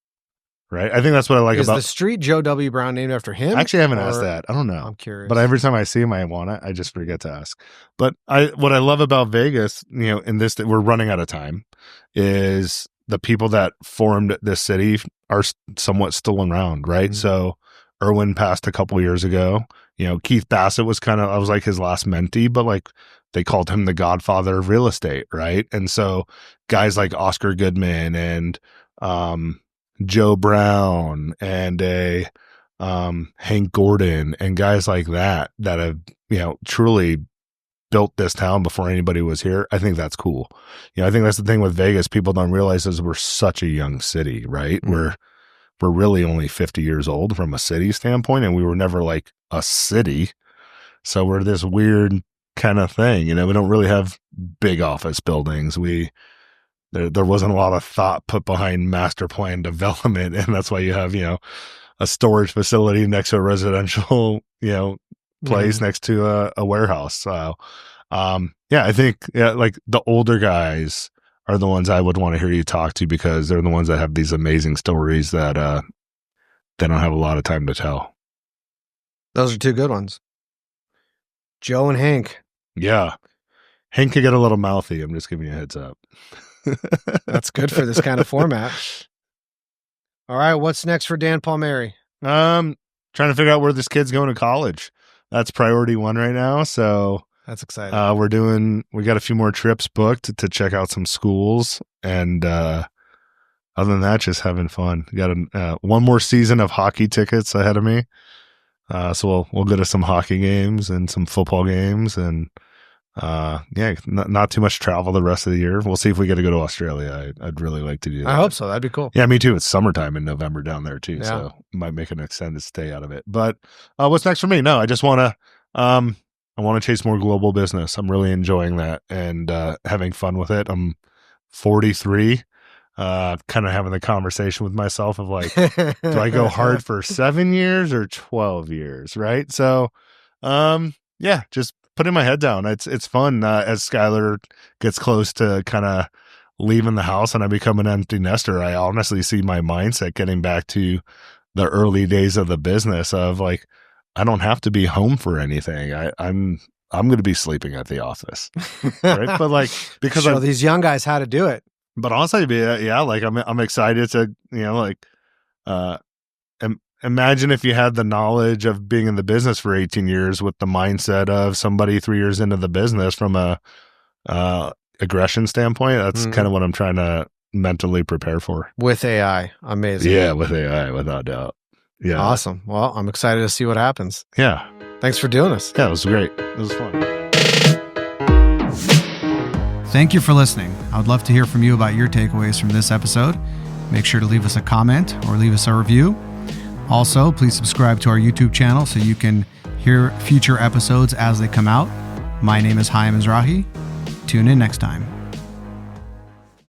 Right? I think that's what I like about... Is the street Joe W. Brown named after him? Actually, I haven't asked that. I don't know. I'm curious. But every time I see him, I want it. I just forget to ask. But what I love about Vegas, in this, we're running out of time, is the people that formed this city are somewhat still around, right? Mm-hmm. So Irwin passed a couple years ago. Keith Bassett was I was like his last mentee, but like they called him the godfather of real estate, right? And so guys like Oscar Goodman and Joe Brown and Hank Gordon and guys like that have, truly built this town before anybody was here. I think that's cool. I think that's the thing with Vegas. People don't realize is we're such a young city, right? Mm-hmm. We're really only 50 years old from a city standpoint, and we were never like a city. So we're this weird kind of thing. We don't really have big office buildings. There wasn't a lot of thought put behind master plan development, and that's why you have, a storage facility next to a residential, place next to a warehouse. So, I think like the older guys are the ones I would want to hear you talk to because they're the ones that have these amazing stories that they don't have a lot of time to tell. Those are two good ones. Joe and Hank. Yeah. Hank could get a little mouthy. I'm just giving you a heads up. That's good for this kind of format. All right. What's next for Dan Palmeri? Trying to figure out where this kid's going to college. That's priority one right now. So that's exciting. We got a few more trips booked to check out some schools. And, other than that, just having fun. Got one more season of hockey tickets ahead of me. So we'll go to some hockey games and some football games and, not too much travel the rest of the year. We'll see if we get to go to Australia. I'd really like to do that. I hope so. That'd be cool. Yeah, me too. It's summertime in November down there too. Yeah. So might make an extended stay out of it. But what's next for me? No, I just want to, I want to chase more global business. I'm really enjoying that and having fun with it. I'm 43, kind of having the conversation with myself of like, do I go hard for 7 years or 12 years? Right. So, just putting my head down. It's fun as Skylar gets close to kind of leaving the house and I become an empty nester. I honestly see my mindset getting back to the early days of the business of like, I don't have to be home for anything. I'm going to be sleeping at the office, right? But like because show these young guys how to do it. But honestly, like I'm excited to imagine if you had the knowledge of being in the business for 18 years with the mindset of somebody 3 years into the business from a aggression standpoint. That's kind of what I'm trying to mentally prepare for. With AI. Amazing. Yeah, with AI, without doubt. Yeah. Awesome. Well, I'm excited to see what happens. Yeah. Thanks for doing this. Yeah, it was great. It was fun. Thank you for listening. I would love to hear from you about your takeaways from this episode. Make sure to leave us a comment or leave us a review. Also, please subscribe to our YouTube channel so you can hear future episodes as they come out. My name is Hayim. Tune in next time.